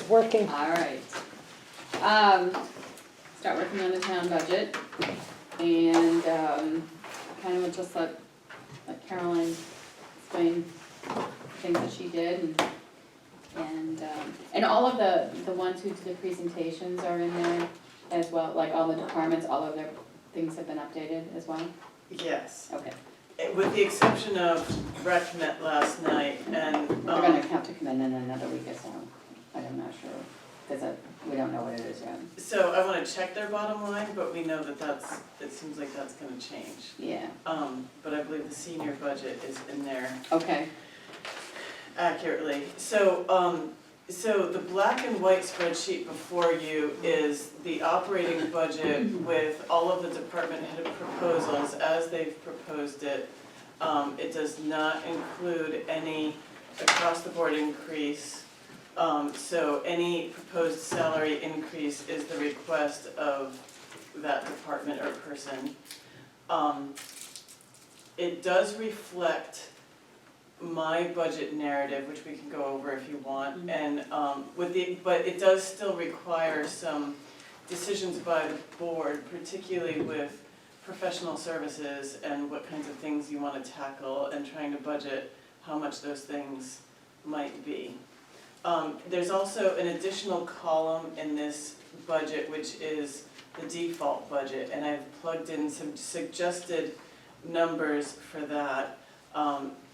working. All right. Start working on the town budget, and, kind of just let Caroline explain things that she did, and all of the ones who did the presentations are in there as well, like all the departments, all of their things have been updated as well? Yes, Okay, with the exception of rec met last night and. they're gonna have to come in another week or so, I'm not sure, because we don't know what it is yet. So I wanna check their bottom line, but we know that it seems like that's gonna change. Yeah, But I believe the senior budget is in there okay, accurately. So the black and white spreadsheet before you is the operating budget with all of the department head proposals as they've proposed it. It does not include any across-the-board increase. So any proposed salary increase is the request of that department or person. It does reflect my budget narrative, which we can go over if you want, and but it does still require some decisions by the board, particularly with professional services and what kinds of things you want to tackle and trying to budget how much those things might be. There's also an additional column in this budget, which is the default budget, and I've plugged in some suggested numbers for that.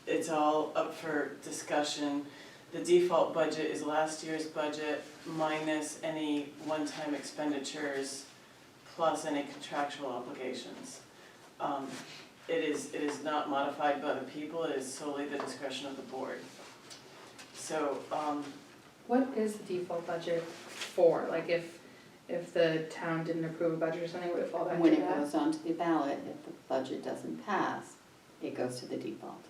It's all up for discussion. The default budget is last year's budget minus any one-time expenditures plus any contractual obligations. It is not modified by the people, it is solely the discretion of the board. So, What is the default budget for? Like if the town didn't approve a budget or something, would it fall back when to it that? goes onto the ballot, if the budget doesn't pass, it goes to the default.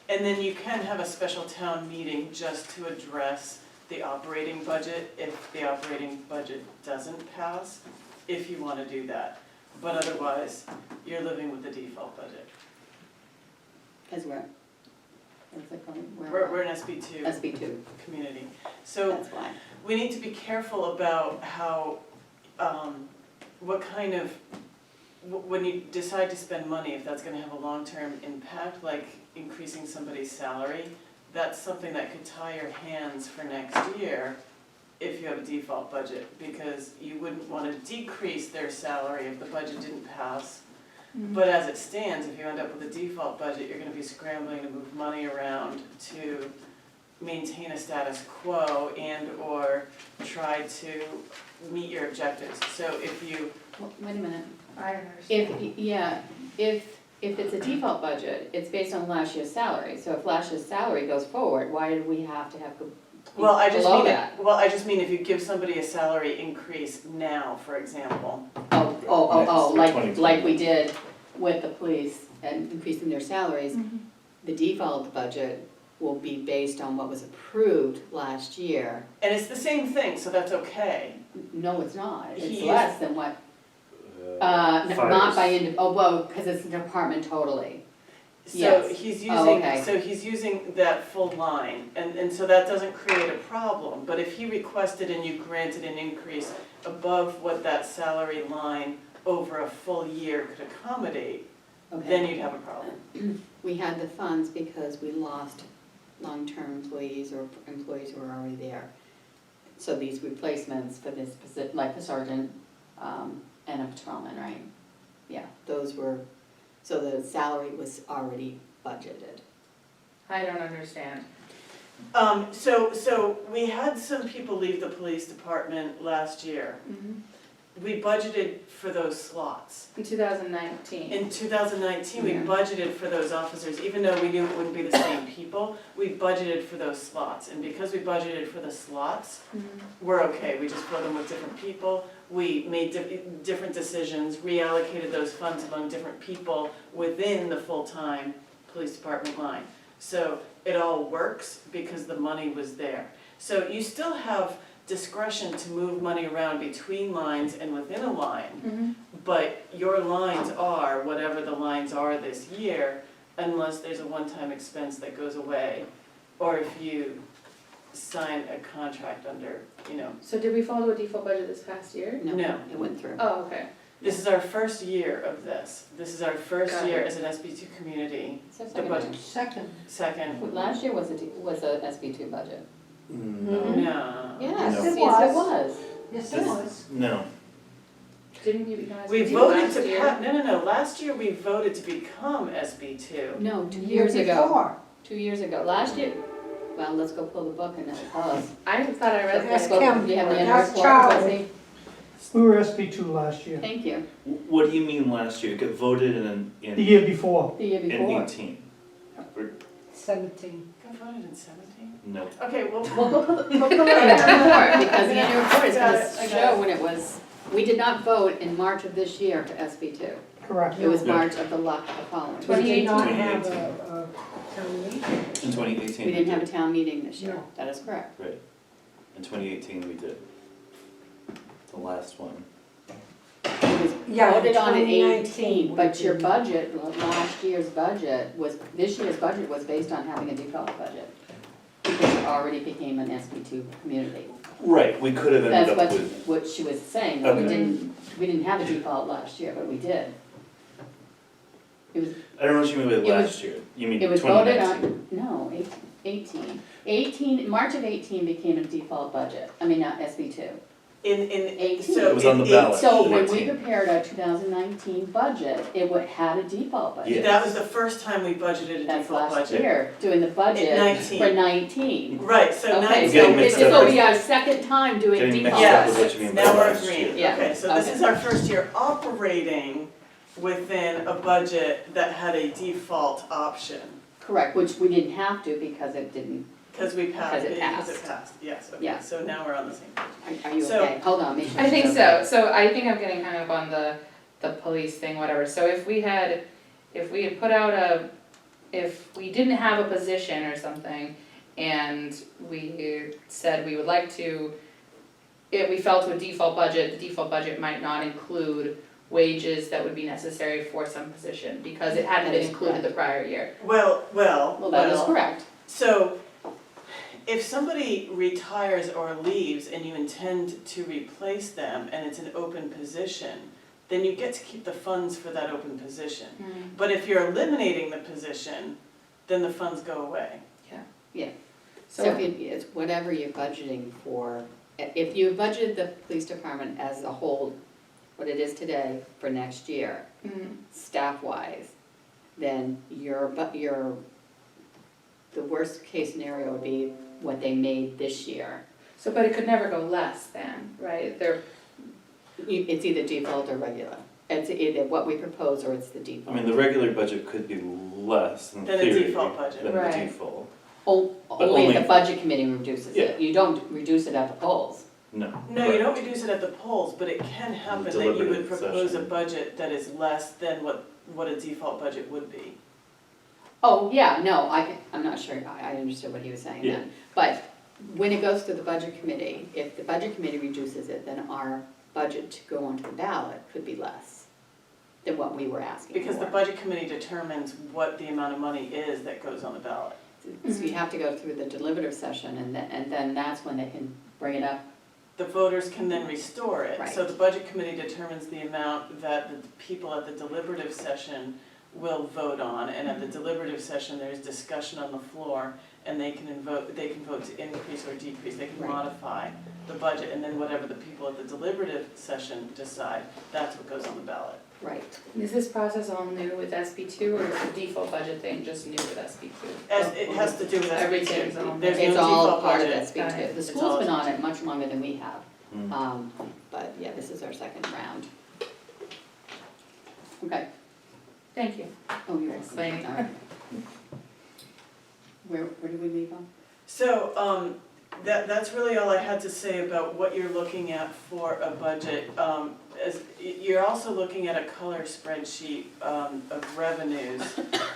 and then you can have a special town meeting just to address the operating budget if the operating budget doesn't pass, if you want to do that. But otherwise, you're living with the default budget. Because what's it called? We're an SB2 SB2, community. So that's why. we need to be careful about how, what kind of, when you decide to spend money, if that's gonna have a long-term impact, like increasing somebody's salary, that's something that could tie your hands for next year if you have a default budget, because you wouldn't wanna decrease their salary if the budget didn't pass. But as it stands, if you end up with a default budget, you're gonna be scrambling to move money around to maintain a status quo and or try to meet your objectives. So if you, Well, wait a minute. I don't understand. If it's a default budget, it's based on last year's salary. So if last year's salary goes forward, why do we have to have below I just mean if you give somebody a salary increase now, for example. Like we did with the police and increasing their salaries, the default budget will be based on what was approved last year. And it's the same thing, so that's okay. No, it's not, it's He less is- than what, Fires. because it's the department totally. So Yes. he's Oh, using, okay. so he's using that full line, and so that doesn't create a problem. But if he requested and you granted an increase above what that salary line over a full year could accommodate, then Okay, you'd have a problem. we had the funds because we lost long-term employees or employees who were already there. So these replacements for this, like the sergeant, and a patrolman, right? Yeah, those were, so the salary was already budgeted. I don't understand. So we had some people leave the police department last year. We budgeted for those slots. In 2019. In 2019, we Yeah. budgeted for those officers, even though we knew it wouldn't be the same people, we budgeted for those slots. And because we budgeted for the slots, we're okay, we just fill them with different people. We made different decisions, reallocated those funds among different people within the full-time police department line. So it all works because the money was there. So you still have discretion to move money around between lines and within a line. But your lines are whatever the lines are this year, unless there's a one-time expense that goes away, or if you sign a contract under, you know, So did we follow a default budget this past year? No. It went through. Oh, okay. this is our first year of this. This is our first Got year it. as an SB2 community. It's our The second budget. one. Second. Second, Last year was a SB2 budget. No. no. Yes, No. yes, It it was. was. Yes, it was. No. Didn't you become We SBT voted last to, year? no, last year we voted to become SB2. No, 2 The years year ago. before. 2 years ago. Last year, well, let's go pull the book and it'll tell us. I thought I read Ask this. him. Do you have the Ask end report, Charlie. Chrissy? We were SB2 last year, Thank you. What do you mean last year? It got voted in the year before. The year in before. 18. 17. Got voted in 17? No. Okay, well. Well, go pull the annual report, because the annual report is I got gonna it, I got show it. when it was, we did not vote in March of this year for SB2. Correct. It was No. March of the following. We did 2018. not have a town meeting. In 2018. We didn't have a town meeting this year. No. That is correct. Right. In 2018 we did. The last one. It was Yeah, voted on in 2019 18, but we your did. budget, last year's budget was, this year's budget was based on having a default budget. Because it already became an SB2 community. Right, we could have ended That's up what, with, what she was saying, that we Okay. didn't have a default last year, but we did. It was, I don't know what you mean by It was- last year. You mean it was voted 2019? on, no, 18. March of 18 became a default budget, I mean, not SB2. In, 18. so It was on the in ballot. So 18 when we prepared our 2019 budget, it had a default budget. Yes. That was the first time we budgeted a That's default last budget. year, doing the budget 19. for 19. Right, so Okay, 19. so Getting this mixed is up will with- be our second time doing Getting mixed default. up with what you mean by Now we're last year. agreeing, Yeah, okay, so this okay. is our first year operating within a budget that had a default option, Correct, which we didn't have to because it didn't, because we passed, Because it because it passed. passed, yes, okay, Yeah. so now we're on the same page. are you So- okay? Hold on, make sure. I think she's so, okay. so I think I'm getting hung up on the police thing, whatever, so if we had put out if we didn't have a position or something, and we said we would like to, if we fell to a default budget, the default budget might not include wages that would be necessary for some position, because it hadn't That been is included the prior year. Well, Well, that is correct. So, if somebody retires or leaves and you intend to replace them and it's an open position, then you get to keep the funds for that open position. But if you're eliminating the position, then the funds go away. So if it's whatever you're budgeting for, if you budgeted the police department as a whole, what it is today for next year, Mhm. staff-wise, then the worst case scenario would be what they made this year. So, but it could never go less than, right, It's either default or regular. It's either what we propose or it's the I default. mean, the regular budget could be less in Than a theory default budget. than the Right. default. Only if only- the budget committee reduces Yeah. it. You don't reduce it at the polls. No. No, you don't reduce it at the polls, but it can happen that you would Deliberative propose a session. budget that is less than what a default budget would be. Oh, yeah, no, I'm not sure, I understood what he was saying Yeah. then. But when it goes to the budget committee, if the budget committee reduces it, then our budget to go onto the ballot could be less than what we were asking for. Because the budget committee determines what the amount of money is that goes on the ballot. So you have to go through the deliberative session and then that's when they can bring it up. The voters can then restore it. So Right. the budget committee determines the amount that the people at the deliberative session will vote on. And at the deliberative session, there's discussion on the floor and they can vote to increase or decrease, they can Right. modify the budget. And then whatever the people at the deliberative session decide, that's what goes on the ballot. Right. Is this process all new with SB2, or is the default budget thing just new with SB2? As, it has to do with Everything's SB2. on There's no It's all default part of budget. SB2. Got it. The It's school's all been on it much longer than we have. Mm. But yeah, this is our second round. Okay. Thank you. Oh, you're Explaining. All right. Where did we leave off? So, that's really all I had to say about what you're looking at for a budget. You're also looking at a color spreadsheet, of revenues.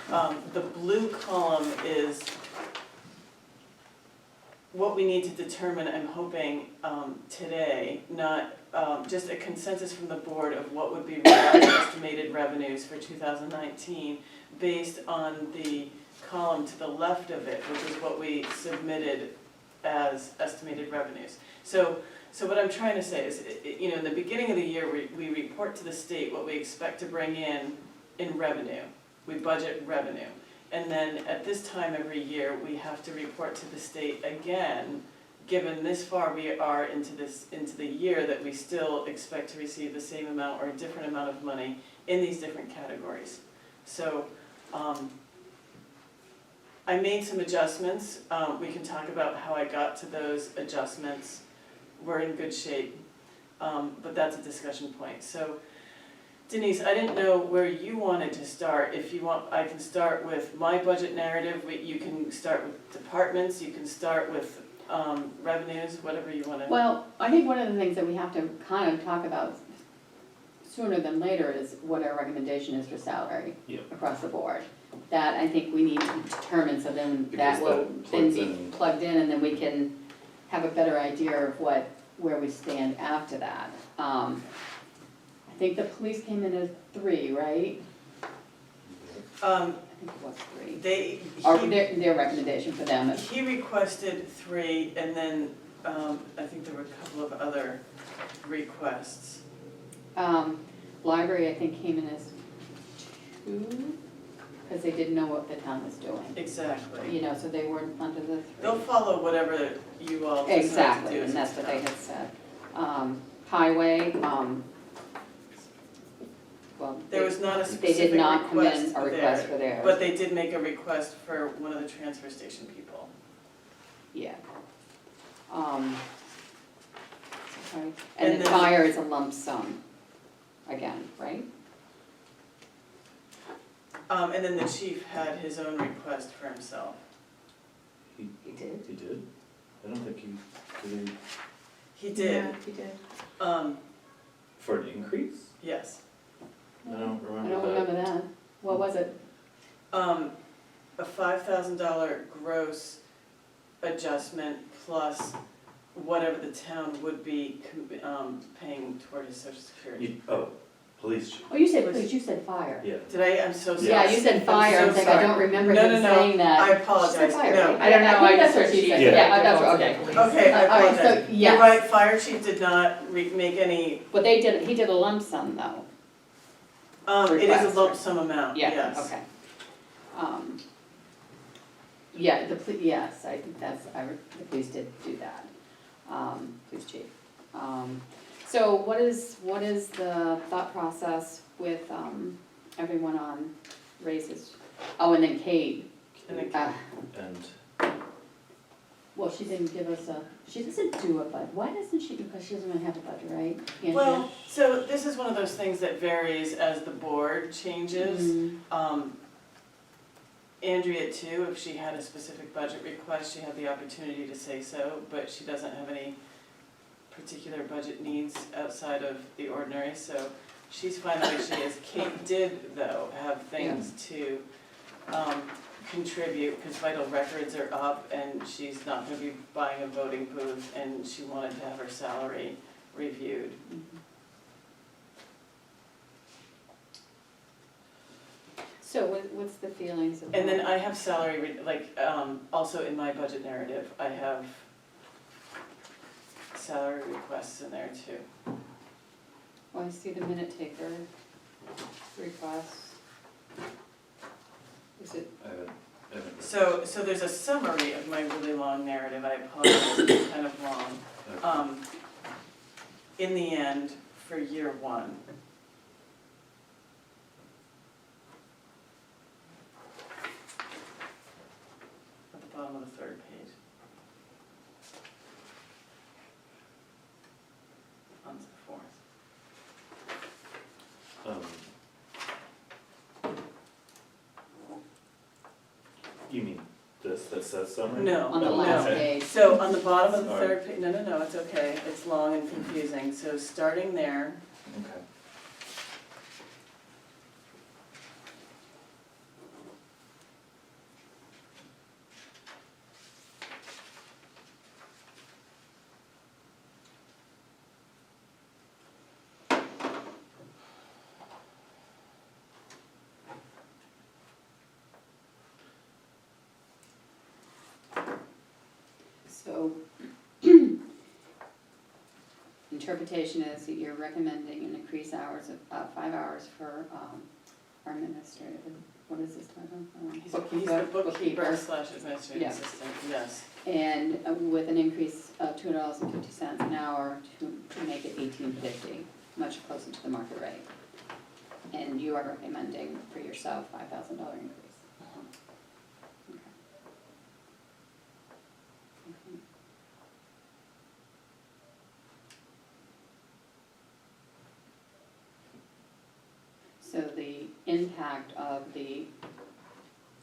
The blue column is what we need to determine, I'm hoping, today, not, just a consensus from the board of what would be our estimated revenues for 2019 based on the column to the left of it, which is what we submitted as estimated revenues. So what I'm trying to say is, you know, in the beginning of the year, we report to the state what we expect to bring in revenue. We budget revenue. And then at this time every year, we have to report to the state again, given this far we are into the year, that we still expect to receive the same amount or a different amount of money in these different categories. So, I made some adjustments. We can talk about how I got to those adjustments. We're in good shape, but that's a discussion point. So Denise, I didn't know where you wanted to start. If you want, I can start with my budget narrative. You can start with departments, you can start with revenues, whatever you want to. Well, I think one of the things that we have to kind of talk about sooner than later is what our recommendation is for salary Yep. across the board. That I think we need to determine, so then Because that will that then plugs be in. plugged in, and then we can have a better idea of where we stand after that. I think the police came in at 3, right? I think it was 3. Or their recommendation for them is, He requested 3, and then I think there were a couple of other requests. library, I think, came in as 2, because they didn't know what the town was doing. Exactly. You know, so they weren't under the 3. They'll follow whatever you all decide to do. Exactly, as and a that's what they town. had said. Highway, well, There was not a they specific did not come request in a for request there, for theirs. but they did make a request for one of the transfer station people. Yeah. Sorry. And And then then- fire is a lump sum, again, right? And then the chief had his own request for himself. He did. He did? I don't think did He did, He did. for an increase? yes. I don't I remember don't that. remember that. What was it? A $5,000 gross adjustment plus whatever the town would be paying toward his social security. Police chief, Oh, you said police, you said fire. yeah. Did I, I'm so sorry. Yeah, you said fire, I'm I so was like, I sorry. don't remember No, him no, no, saying that. I She said apologize, fire, no. right? I don't know, think I that's just what heard she chief. said. Yeah. Yeah, that's Default right, to okay. police. Okay, I All right, so, apologize. You're yes. right, fire chief did not make any, But he did a lump sum though. it is Request. a lump sum amount, yes. Okay. Yeah, yes, I think the police did do that, police chief. So what is the thought process with, everyone on raises? Oh, and then Kate, And then And well, she didn't give us she doesn't do a budget, why doesn't she, because she doesn't really have a budget, right? Andrea? Well, so this is one of those things that varies as the board changes. Mm, Andrea too, if she had a specific budget request, she had the opportunity to say so, but she doesn't have any particular budget needs outside of the ordinary, so she's fine the way she is. Kate did, though, have things to contribute, because vital records are up, and she's not gonna be buying a voting booth, and she wanted to have her salary reviewed. mhm. So what's the feelings of that? And then I have salary, also in my budget narrative, I have salary requests in there too. Oh, I see the minute taker requests. Is it, I haven't. So there's a summary of my really long narrative, I apologize, it's kind of long. In the end, for year 1. At the bottom of the 3rd page. On to the 4th. You mean this that says summary? No, on the no. last Okay. page? So on the bottom of the Sorry. 3rd page, no, it's okay, it's long and confusing, so starting there, Okay. So interpretation is that you're recommending an increased hours of 5 hours for our administrative, what is this title? He's the bookkeeper slash Yeah. administrative assistant, yes. And with an increase of $2.50 an hour to make it $18.50, much closer to the market rate. And you are recommending for yourself $5,000 increase. Okay. Okay. So the impact of the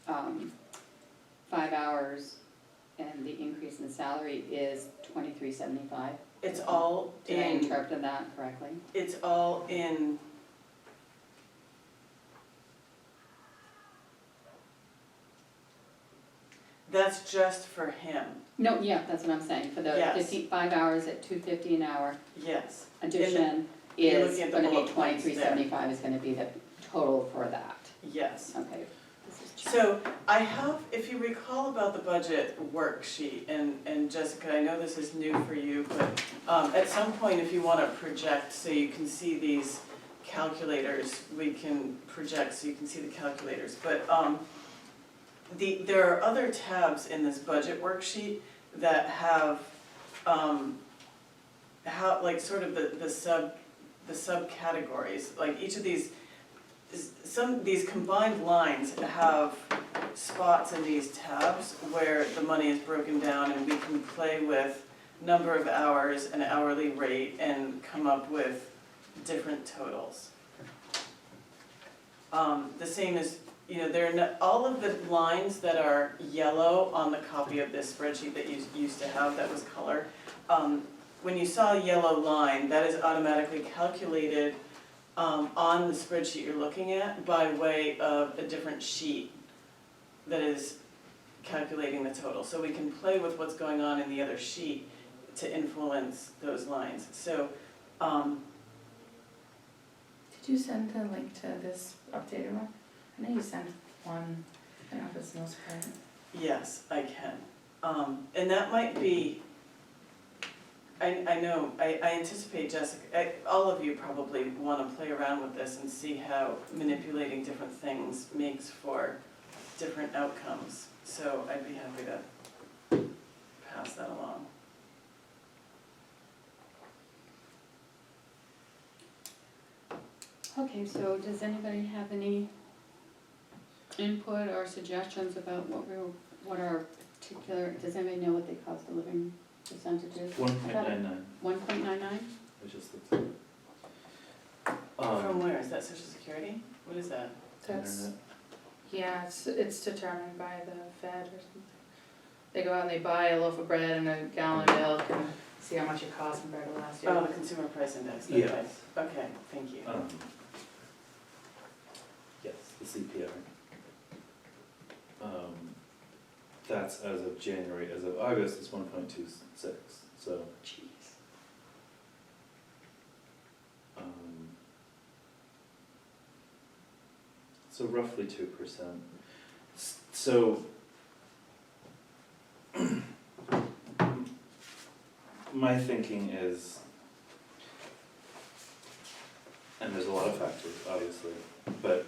5 hours and the increase in salary is $23.75. It's all Did I in, interpret that correctly? it's all in, that's just for him, No, yeah, that's what I'm saying, for the Yes. 5 hours at $2.50 an hour, yes. addition you're is looking at the gonna be bullet points there. $23.75 is gonna be the total for that. Yes. Okay, this is check. So I have, if you recall about the budget worksheet, and Jessica, I know this is new for you, but at some point, if you wanna project so you can see these calculators, we can project so you can see the calculators, but there are other tabs in this budget worksheet that have how, like, sort of the subcategories, like each of these, these combined lines have spots in these tabs where the money is broken down, and we can play with number of hours and hourly rate and come up with different totals. The same as, there are all of the lines that are yellow on the copy of this spreadsheet that you used to have that was color. When you saw a yellow line, that is automatically calculated on the spreadsheet you're looking at by way of a different sheet that is calculating the total. So we can play with what's going on in the other sheet to influence those lines. So, Did you send the link to this updated one? I know you sent one, I don't know if it's the most current. yes, I can. And that might be, I know, I anticipate Jessica, all of you probably want to play around with this and see how manipulating different things makes for different outcomes. So I'd be happy to pass that along. Okay, so does anybody have any input or suggestions about what our particular, does anybody know what the cost of living percentage is? 1.99, 1.99? I just looked at it. From where? Is that Social Security? What is that? That's, Internet. yeah, it's determined by the Fed or something. They go out and they buy a loaf of bread and a gallon of milk and see how much it costs compared to last year. Oh, the Consumer Price Index, Yeah. okay. Okay, thank you. Yes, the CPI. That's as of January, as of August, it's 1.26, so. Jeez. So roughly 2%. So my thinking is, and there's a lot of factors, obviously, but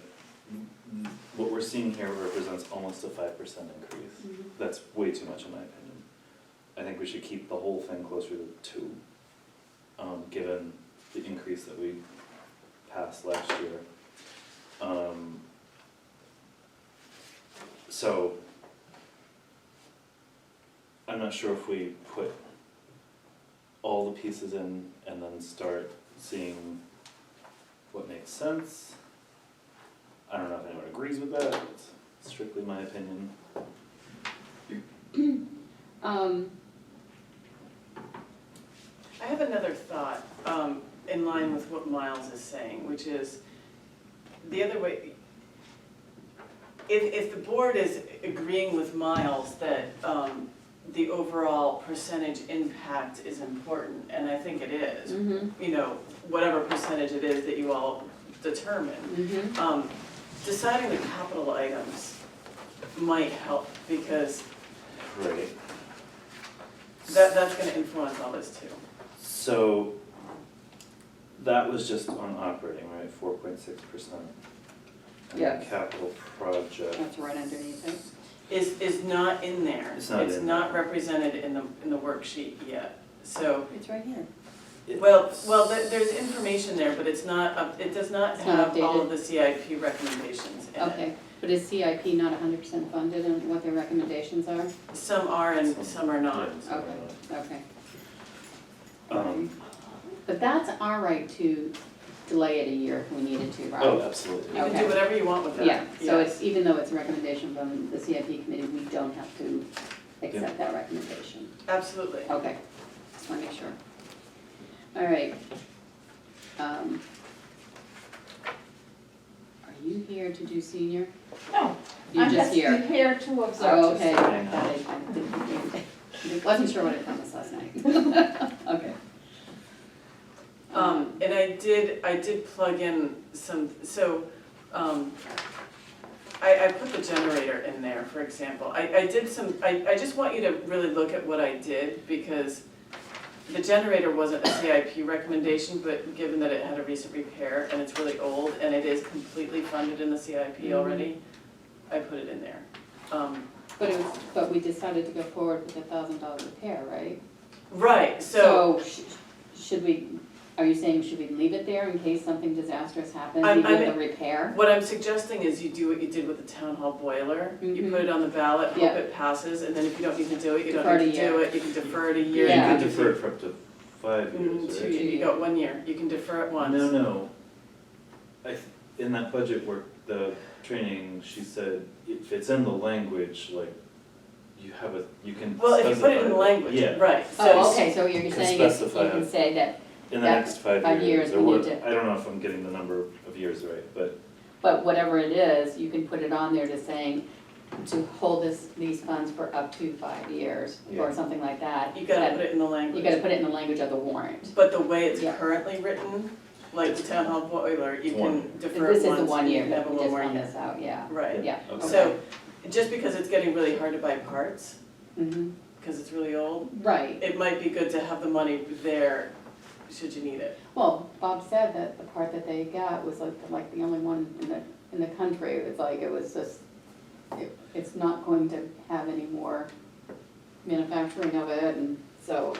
what we're seeing here represents almost a 5% increase. Mhm. That's way too much in my opinion. I think we should keep the whole thing closer to 2, given the increase that we passed last year. So I'm not sure if we put all the pieces in and then start seeing what makes sense. I don't know if anyone agrees with that, it's strictly my opinion. I have another thought, in line with what Miles is saying, which is, the other way, if the board is agreeing with Miles that, the overall percentage impact is important, and I think it is, Mm-hmm, whatever percentage it is that you all determine, mm-hmm. deciding the capital items might help, because Right. That's gonna influence all this too. So that was just on operating, right, 4.6%? Yes. Capital project. That's right underneath it. Is not in there. It's not in there. represented in the worksheet yet. So, It's right here. well, there's information there, but it's not, it does not It's not have all updated. of the CIP recommendations in it. Okay, but is CIP not 100% funded and what their recommendations are? Some are and some are not. Yeah, some are Okay. not. But that's our right to delay it a year if we needed to, right? Oh, absolutely. You can Okay. do whatever you want with that. Yeah, so Yes. it's, even though it's a recommendation from the CIP committee, we don't have to accept that recommendation. Absolutely. Okay, just wanna make sure. All right. Are you here to do senior? No, You're I'm just just here? here to observe. Oh, okay. Hang on. Got it. I wasn't sure what I promised last night. Okay. And I did plug in some, so, I put the generator in there, for example. I did some, I just want you to really look at what I did, because the generator wasn't a CIP recommendation, but given that it had a recent repair and it's really old and it is completely funded in the CIP already, I put it in there. But we decided to go forward with $1,000 repair, right? Right, so, Should we, are you saying, should we leave it there in case something disastrous happens, I'm- even I'm- the repair? what I'm suggesting is you do what you did with the town hall boiler. You Mhm. put it on the ballot, hope Yeah. it passes, and then if you don't need to do it, you Defer don't it need a to do year. it, you can defer it a year. Yeah. You could defer it for up to 5 years, Two, right? you got 1 year, you can defer it once. No. In that budget work, the training, she said, if it's in the language, like, you can Well, if you put it in specify- language, Yeah, right, Oh, so, okay, so you're Can saying is, you specify can it. say that, in the that next 5 5 years or we what, need to- I don't know if I'm getting the number of years right, but but whatever it is, you can put it on there to saying, to hold these funds for up to 5 years, or Yeah. something like that. you gotta that- put it in the language. You gotta put it in the language of the warrant. But the way it's Yeah. currently written, like the town hall boiler, you It's one. can defer it This is once the 1 and you year, can have but a we little just more found year. this out, yeah. Right, Yeah, Okay. okay. so, just because it's getting really hard to buy parts, Mhm. because it's really old, Right, it might be good to have the money there, should you need it. well, Bob said that the part that they got was like the only one in the country, it's like, it was just, it's not going to have any more manufacturing of it, and so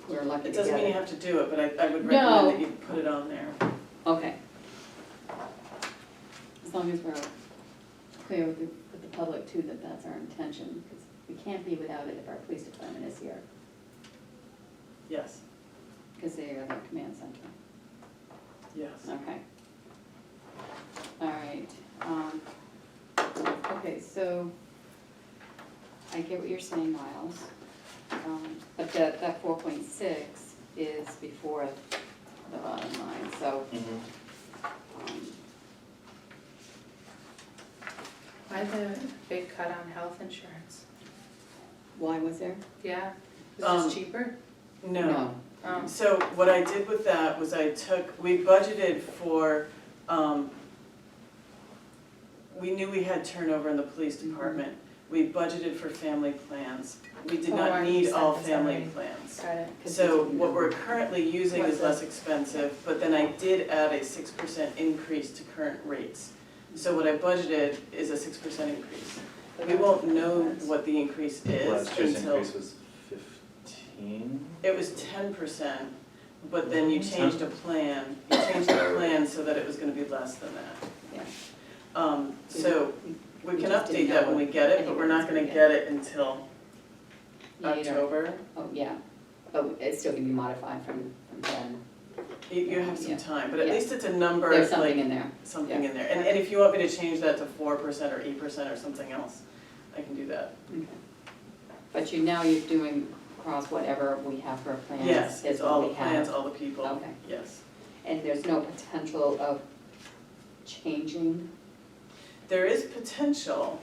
we're lucky to It get doesn't mean you it. have to do it, but I would No. recommend that you put it on there. Okay. As long as we're clear with the public too, that that's our intention, because we can't be without it if our police department is here, Yes, because they are the command center. yes. Okay. All right, okay, so I get what you're saying, Miles. But that 4.6 is before the bottom line, so, um, Why the big cut on health insurance? why was there? Yeah, is Um, this cheaper? No. Oh, So what I did with that was we budgeted for, we knew we had turnover in the police department. We budgeted for family plans. We did Oh, not right, need you said all this family already. plans. got it. 'Cause So we didn't what know. we're currently using What's is less expensive, but then I did add a 6% increase to current rates. So what I budgeted is a 6% increase. We won't know what the increase is Last year's until, increase was 15? it was 10%, but then you changed a plan, so that it was gonna be less than that. Yeah. So we can just didn't update that know when we what get it, but we're not gonna anyone's get gonna it until Later. October. Oh, yeah, but it still can be modified from then. You have some Yeah. time, but at Yeah. least it's a number, There's something like, in there. something in there. And if you want me to change that to 4% or 8% or something else, I can do that. Okay. But now you're doing across whatever we have for plans. Yes, is it's what all we the have. plans, all the people, Okay. yes. And there's no potential of changing? There is potential.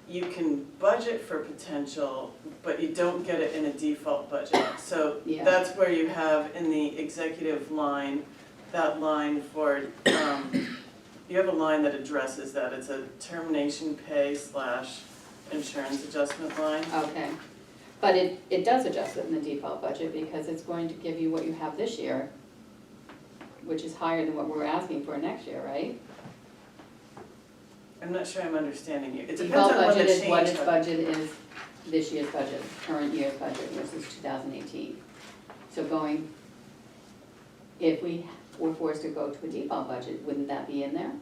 You can budget for potential, but you don't get it in a default budget. So Yeah. that's where you have in the executive line, that line for, you have a line that addresses that. It's a termination pay / insurance adjustment line. Okay, But it does adjust it in the default budget because it's going to give you what you have this year, which is higher than what we're asking for next year, right? I'm not sure I'm understanding you. It depends Default on when the budget is what change its happens. budget is, this year's budget, current year's budget versus 2018. So going, if we were forced to go to a default budget, wouldn't that be in there?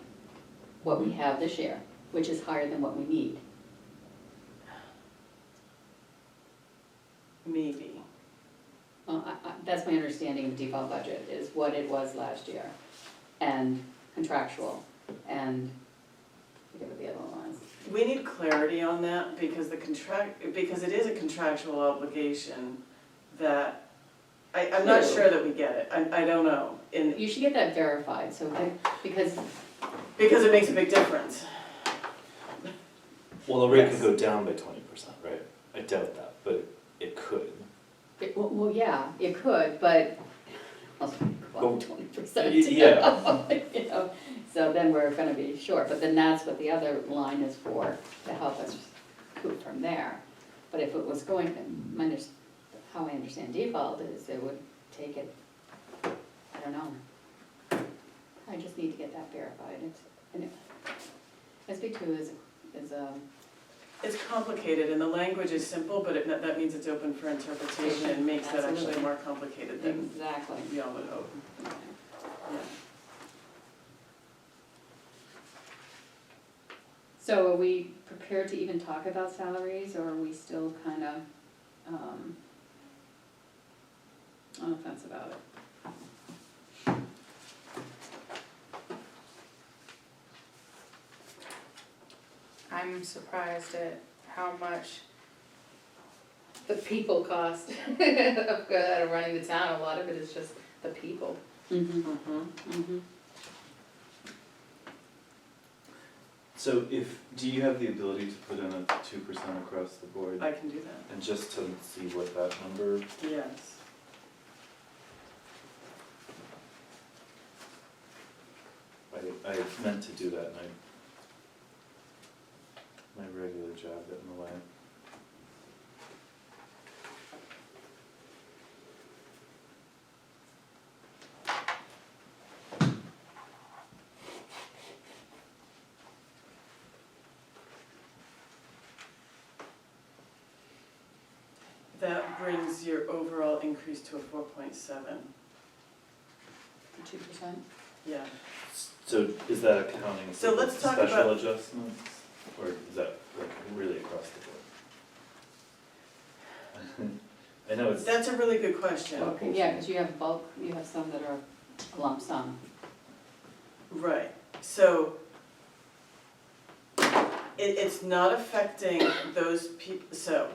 What we have this year, which is higher than what we need. Maybe. Well, that's my understanding of default budget, is what it was last year, and contractual, and I forget what the other one was. We need clarity on that because because it is a contractual obligation that, I'm not True. sure that we get it. I don't know. You should get that verified, so, because, Because it makes a big difference. Well, the rate Yes. could go down by 20%, right? I doubt that, but it could. well, yeah, it could, but, well, Well, 20%. yeah. You know, so then we're gonna be short, but then that's what the other line is for, to help us recoup from there. But if it was going, how I understand default is it would take it, I don't know. I just need to get that verified. SB2 is, It's complicated and the language is simple, but that means it's open for interpretation and makes that actually Absolutely. more complicated than exactly. we all would hope. Okay. Yeah. So are we prepared to even talk about salaries, or are we still kind of on the fence about it? I'm surprised at how much the people cost of running the town. A lot of it is just the people. Mm-hmm, Mhm. mm-hmm. So do you have the ability to put in a 2% across the board? I can do that, And just to see what that number, yes. I meant to do that and my regular job got in the way. That brings your overall increase to a 4.7, 2%? yeah. So is that accounting So for the let's talk special about- adjustments? Or is that like really across the board? I know it's, That's a really good question. Okay, yeah, because you have bulk, you have some that are a lump sum. Right, so it's not affecting those people, so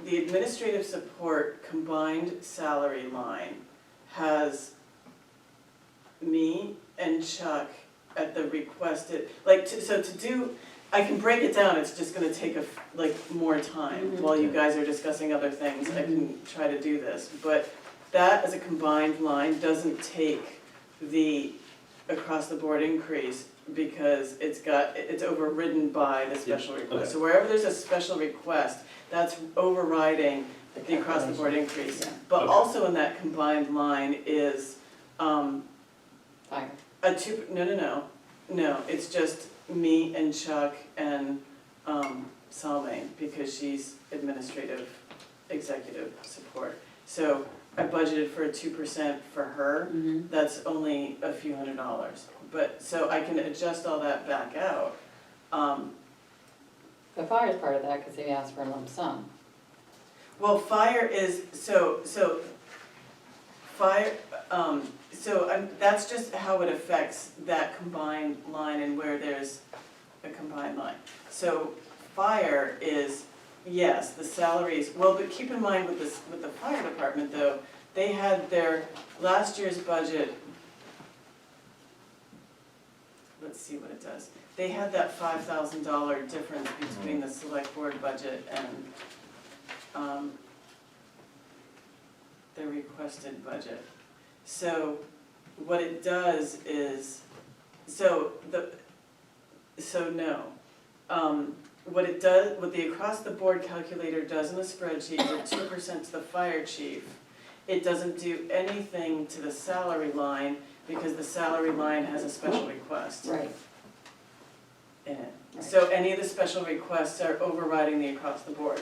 the administrative support combined salary line has me and Chuck at the requested, I can break it down, it's just gonna take more time. Mhm. While you guys are discussing other things, I can try to do this, but that as a combined line doesn't take the across-the-board increase because it's overridden by the special Yeah, request. okay. So wherever there's a special request, that's overriding the across-the-board increase. Yeah. But Okay. also in that combined line is, Fire. no, it's just me and Chuck and, Salme, because she's administrative, executive support. So I budgeted for a 2% for her, Mm-hmm. that's only a few $100s. But, so I can adjust all that back out. The fire is part of that because they asked for a lump sum. Well, fire is, fire, that's just how it affects that combined line and where there's a combined line. So fire is, yes, the salaries, well, but keep in mind with the fire department though, they had their last year's budget, let's see what it does. They had that $5,000 difference between the select board budget and, the requested budget. So what it does is, no. what it does, what the across-the-board calculator does in the spreadsheet is 2% to the fire chief. It doesn't do anything to the salary line, because the salary line has a special request Right, in it. Right. So any of the special requests are overriding the across-the-board.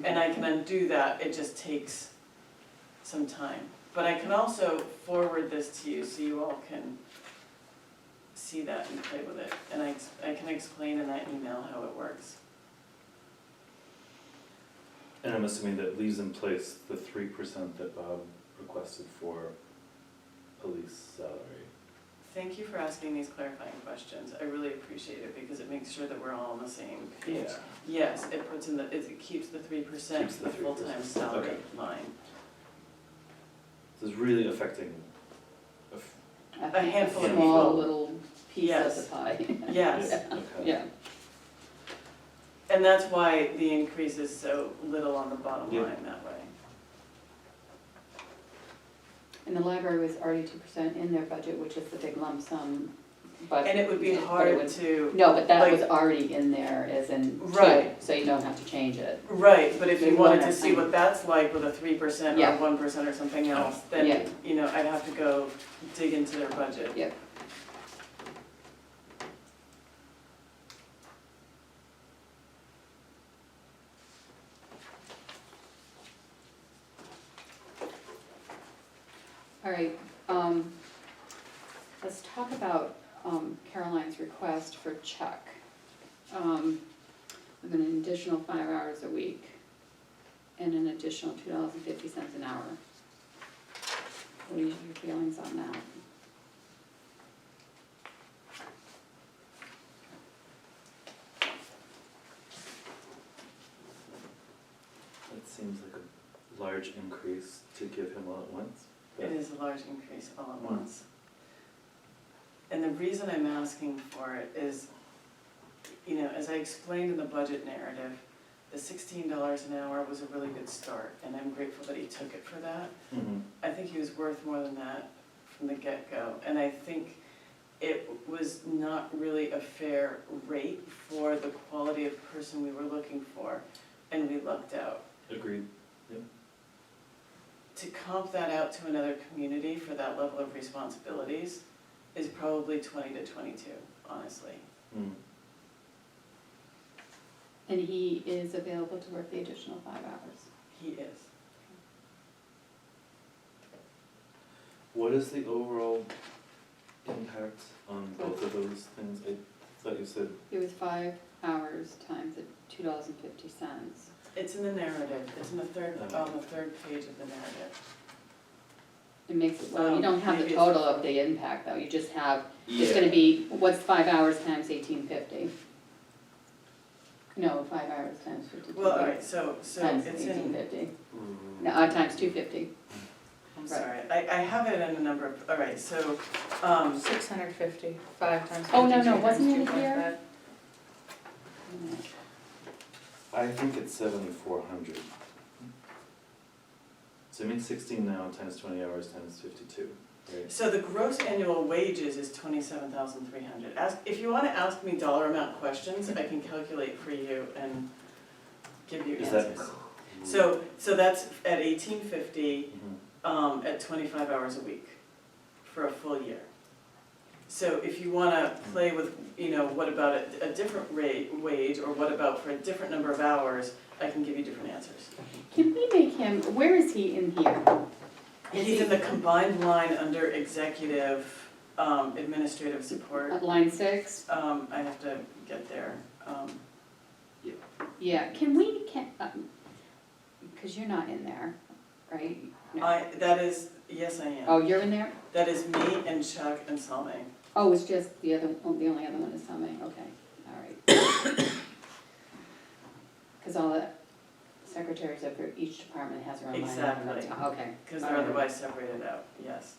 And I can undo that, it just takes some time. But I can also forward this to you so you all can see that and play with it. And I can explain in that email how it works. And I'm assuming that leaves in place the 3% that Bob requested for police salary. Thank you for asking these clarifying questions. I really appreciate it because it makes sure that we're all on the same page. Yes, it puts in it keeps the 3% Keeps for the the full-time 3%. salary Okay. line. This is really affecting a handful of small people. little piece of Yes. the pie. Yes, okay. Yeah, and that's why the increase is so little on the bottom Yeah. line that way. and the library was already 2% in their budget, which is the big lump sum, but. And it would be but it hard would- to, No, but that like- was already in there as in two, Right. so you don't have to change it. right, but if you Maybe wanted one to at a see time. what that's like with a 3% or Yeah. 1% or something else, Yeah. then, you know, I'd have to go dig into their budget. Yep. All right, let's talk about Caroline's request for Chuck. Of an additional 5 hours a week and an additional $2.50 an hour. What are your feelings on that? That seems like a large increase to give him all at once. It is a large increase all at Mm. once. And the reason I'm asking for it is, you know, as I explained in the budget narrative, the $16 an hour was a really good start, and I'm grateful that he took it for that. Mm-hmm. I think he was worth more than that from the get-go, and I think it was not really a fair rate for the quality of person we were looking for, and we lucked out. Agreed. To comp that out to another community for that level of responsibilities is probably 20 to 22, honestly. Mm. And he is available to work the additional 5 hours. He is. What is the overall impact on both of those things? I thought you said, It was 5 hours times at $2.50. It's in the narrative, it's in the third, Okay. on the third page of the narrative. It makes it, well, you don't have the Maybe it's total of before. the impact though, you just have, it's gonna be, what's 5 hours times 1850? No, 5 hours times 52. Well, all right, so Times it's in, 1850, Ooh. no, times 250. I'm sorry, I have it in a number of, all right, so, 650, 5 times 52 Oh, no, times wasn't it 2.5. here? I think it's 7,400. So it means 16 now times 20 hours times 52, right? so the gross annual wages is 27,300. Ask, if you wanna ask me dollar amount questions, I can calculate for you and give you Is answers. that? So that's at 1850, Mhm. at 25 hours a week for a full year. So if you wanna play with, you know, what about a different rate, wage, or what about for a different number of hours, I can give you different answers. Can we make him, where is he in here? Is He's he in the combined line under executive, administrative support. at line 6? I have to get there. Yeah, can we, because you're not in there, right? No. That is, yes, I am. Oh, you're in there? That is me and Chuck and Salme. Oh, it's just the other, oh, the only other one is Salme, okay, all right. Because all the secretaries of each department has their own line item at the Exactly. top. Okay. Because all they're right. otherwise separated out, yes.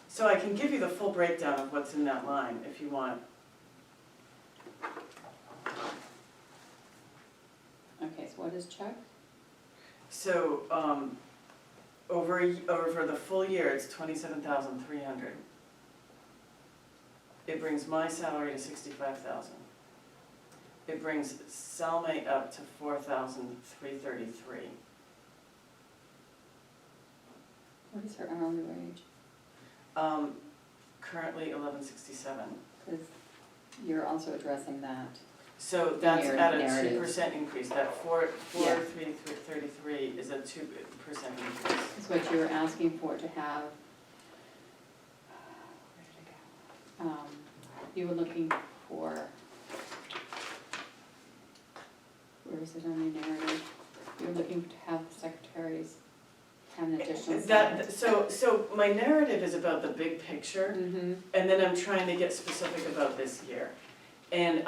So I can give you the full breakdown of what's in that line if you want. Okay, so what is Chuck? So, over for the full year, it's 27,300. It brings my salary to 65,000. It brings Salme up to 4,333. What is her hourly wage? Currently 1167. Because you're also addressing that. So that's at a Narrative. 2% increase, that Yeah. 4,333 is a 2% increase. Is what you were asking for to have. Where did it go? You were looking for, where is it on your narrative? You were looking to have the secretaries have an additional salary. So my narrative is about the big picture, Mm-hmm, and then I'm trying to get specific about this year. And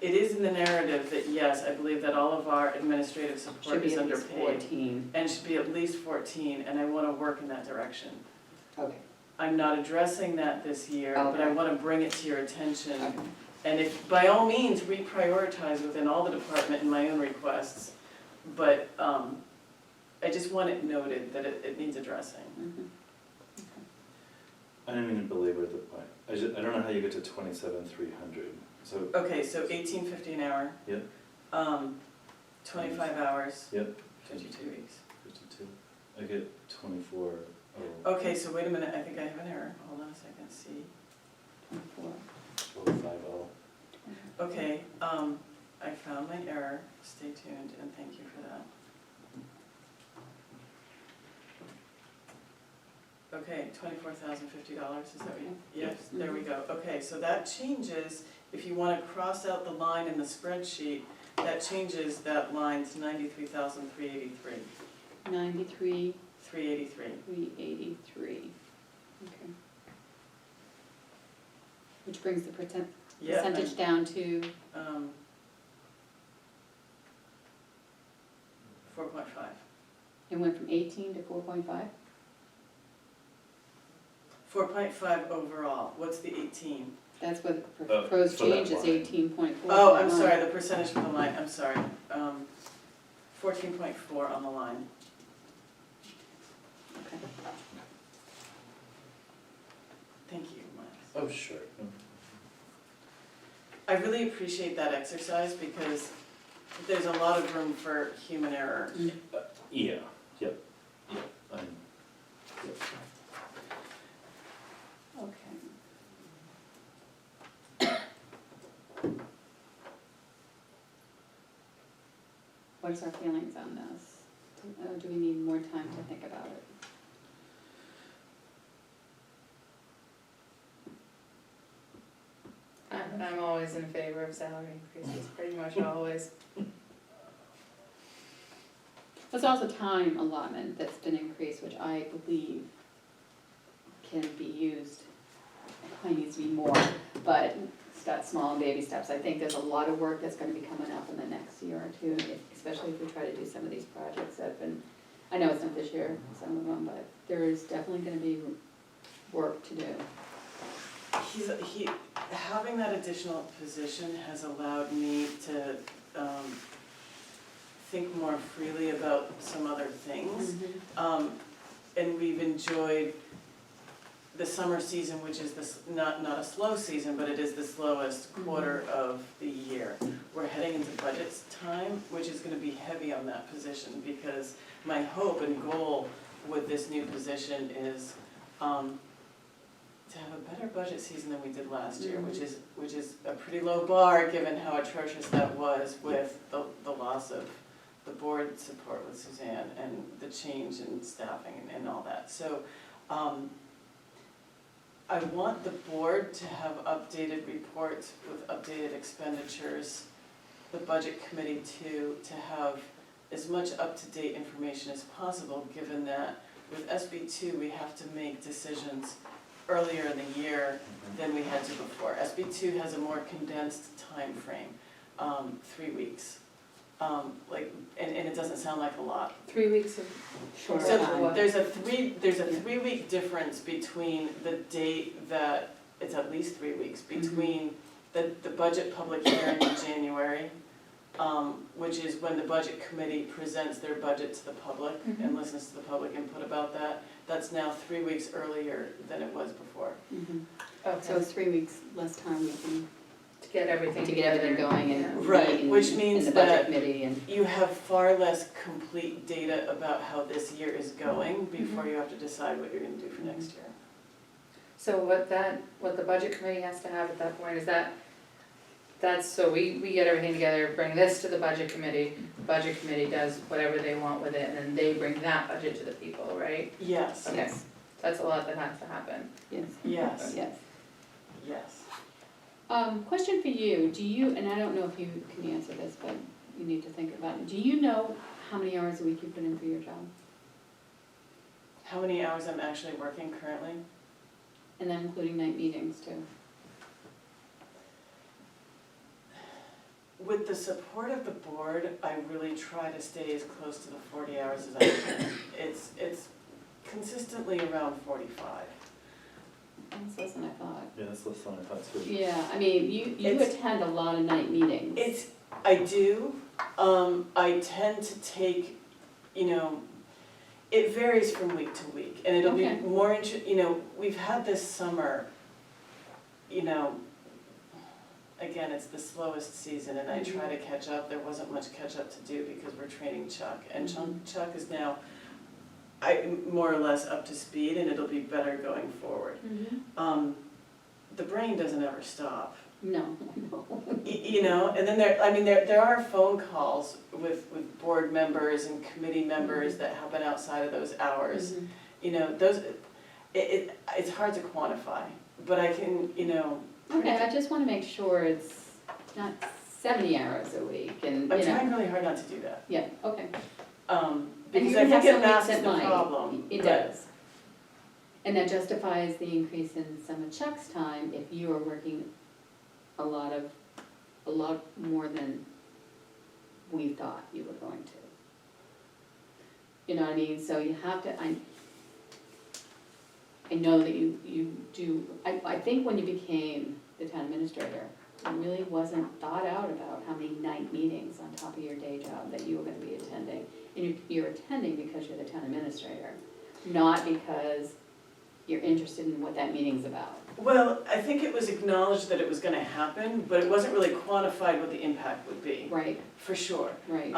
it is in the narrative that, yes, I believe that all of our administrative should support be is at least underpaid. 14. And should be at least 14, and I wanna work in that direction. Okay, I'm not addressing that this year, but I Okay. wanna bring it to your attention. okay. And if, by all means, reprioritize within all the department in my own requests, but, I just want it noted that it needs addressing. Mhm. I didn't mean to belabor the point. I don't know how you get to 27,300. So, Okay, so $18.50 an hour. Yep. 25 hours. yep, 52 weeks. 52. I get 24. Oh, Okay, so wait a minute, I think I have an error, hold on a second, see. 24. 1250. Okay, I found my error, stay tuned, and thank you for that. Okay, $24,050, is that what you, yes, there we go. Okay, so that changes, if you wanna cross out the line in the spreadsheet, that changes that line to 93,383. 93, 383. 383. Okay. Which brings the Yeah, percentage down to, 4.5. it went from 18 to 4.5? 4.5 overall, what's the 18? That's what the Oh, proposed for that change is, line. 18.4. Oh, I'm sorry, the percentage for the line, I'm sorry. 14.4 on the line. Okay. Thank you, Miles. Oh, sure. I really appreciate that exercise because there's a lot of room for human error. Yeah, yep, yep. Yep. Okay. What is our feelings on this? Do we need more time to think about it? I'm always in favor of salary increases, pretty much always. There's also time allotment that's been increased, which I believe can be used. It probably needs to be more, but start small and baby steps. I think there's a lot of work that's gonna be coming up in the next year or two, especially if we try to do some of these projects that have been, I know it's not this year, some of them, but there is definitely gonna be work to do. Having that additional position has allowed me to think more freely about some other things. And we've enjoyed the summer season, which is not a slow season, but it is the slowest quarter of the year. We're heading into budget time, which is gonna be heavy on that position, because my hope and goal with this new position is to have a better budget season than we did last year, which is a pretty low bar, given how atrocious that was with the loss of the board support with Suzanne and the change in staffing and all that. So, I want the board to have updated reports with updated expenditures, the budget committee too, to have as much up-to-date information as possible, given that with SB2, we have to make decisions earlier in the year than we had to before. SB2 has a more condensed time frame, 3 weeks. And it doesn't sound like a lot. 3 weeks of Short So time. there's a 3-week difference between the date that, it's at least 3 weeks, between the budget public hearing in January, which is when the budget committee presents their budget to the public and listens to the public input about that. That's now 3 weeks earlier than it was before. So Okay, it's 3 weeks less time we can, to get everything to get everything together. going Yeah. and Right, meet which in means the budget that committee and. you have far less complete data about how this year is going before Mhm. you have to decide what you're gonna do for next year. So what the budget committee has to have at that point is that's, so we get everything together, bring this to the budget committee does whatever they want with it, and then they bring that budget to the people, right? Yes, Okay. Yes, That's a lot that has to happen. yes, yes, yes. yes. Question for you, do you, and I don't know if you can answer this, but you need to think about it. Do you know how many hours a week you put in for your job? How many hours I'm actually working currently? And then including night meetings too? With the support of the board, I really try to stay as close to the 40 hours as I can. It's consistently around 45. That's less than I thought. Yeah, that's less than I thought too. Yeah, I mean, you It's- attend a lot of night meetings. I do, I tend to take, it varies from week to week, and it'll be Okay. more we've had this summer, again, it's the slowest season, and I try to catch up, there wasn't much catch up to do because we're training Chuck, and Chuck is now, more or less up to speed, and it'll be better going forward. Mhm. The brain doesn't ever stop. No, no. And then there are phone calls with board members and committee members that happen outside of those hours. Mhm. Those, it's hard to quantify, but I can, Okay, I just wanna make sure it's not 70 hours a week and, I'm trying really hard not to do that. yeah, okay. Because And I you're gonna have think some it weeks masks that the might. problem. It but- does. And that justifies the increase in some of Chuck's time if you are working a lot more than we thought you were going to. You know what I mean? So you have to, I know that you do, I think when you became the town administrator, it really wasn't thought out about how many night meetings on top of your day job that you were gonna be attending. And you're attending because you're the town administrator, not because you're interested in what that meeting's about. Well, I think it was acknowledged that it was gonna happen, but it wasn't really quantified what the impact would be, Right, for sure. right.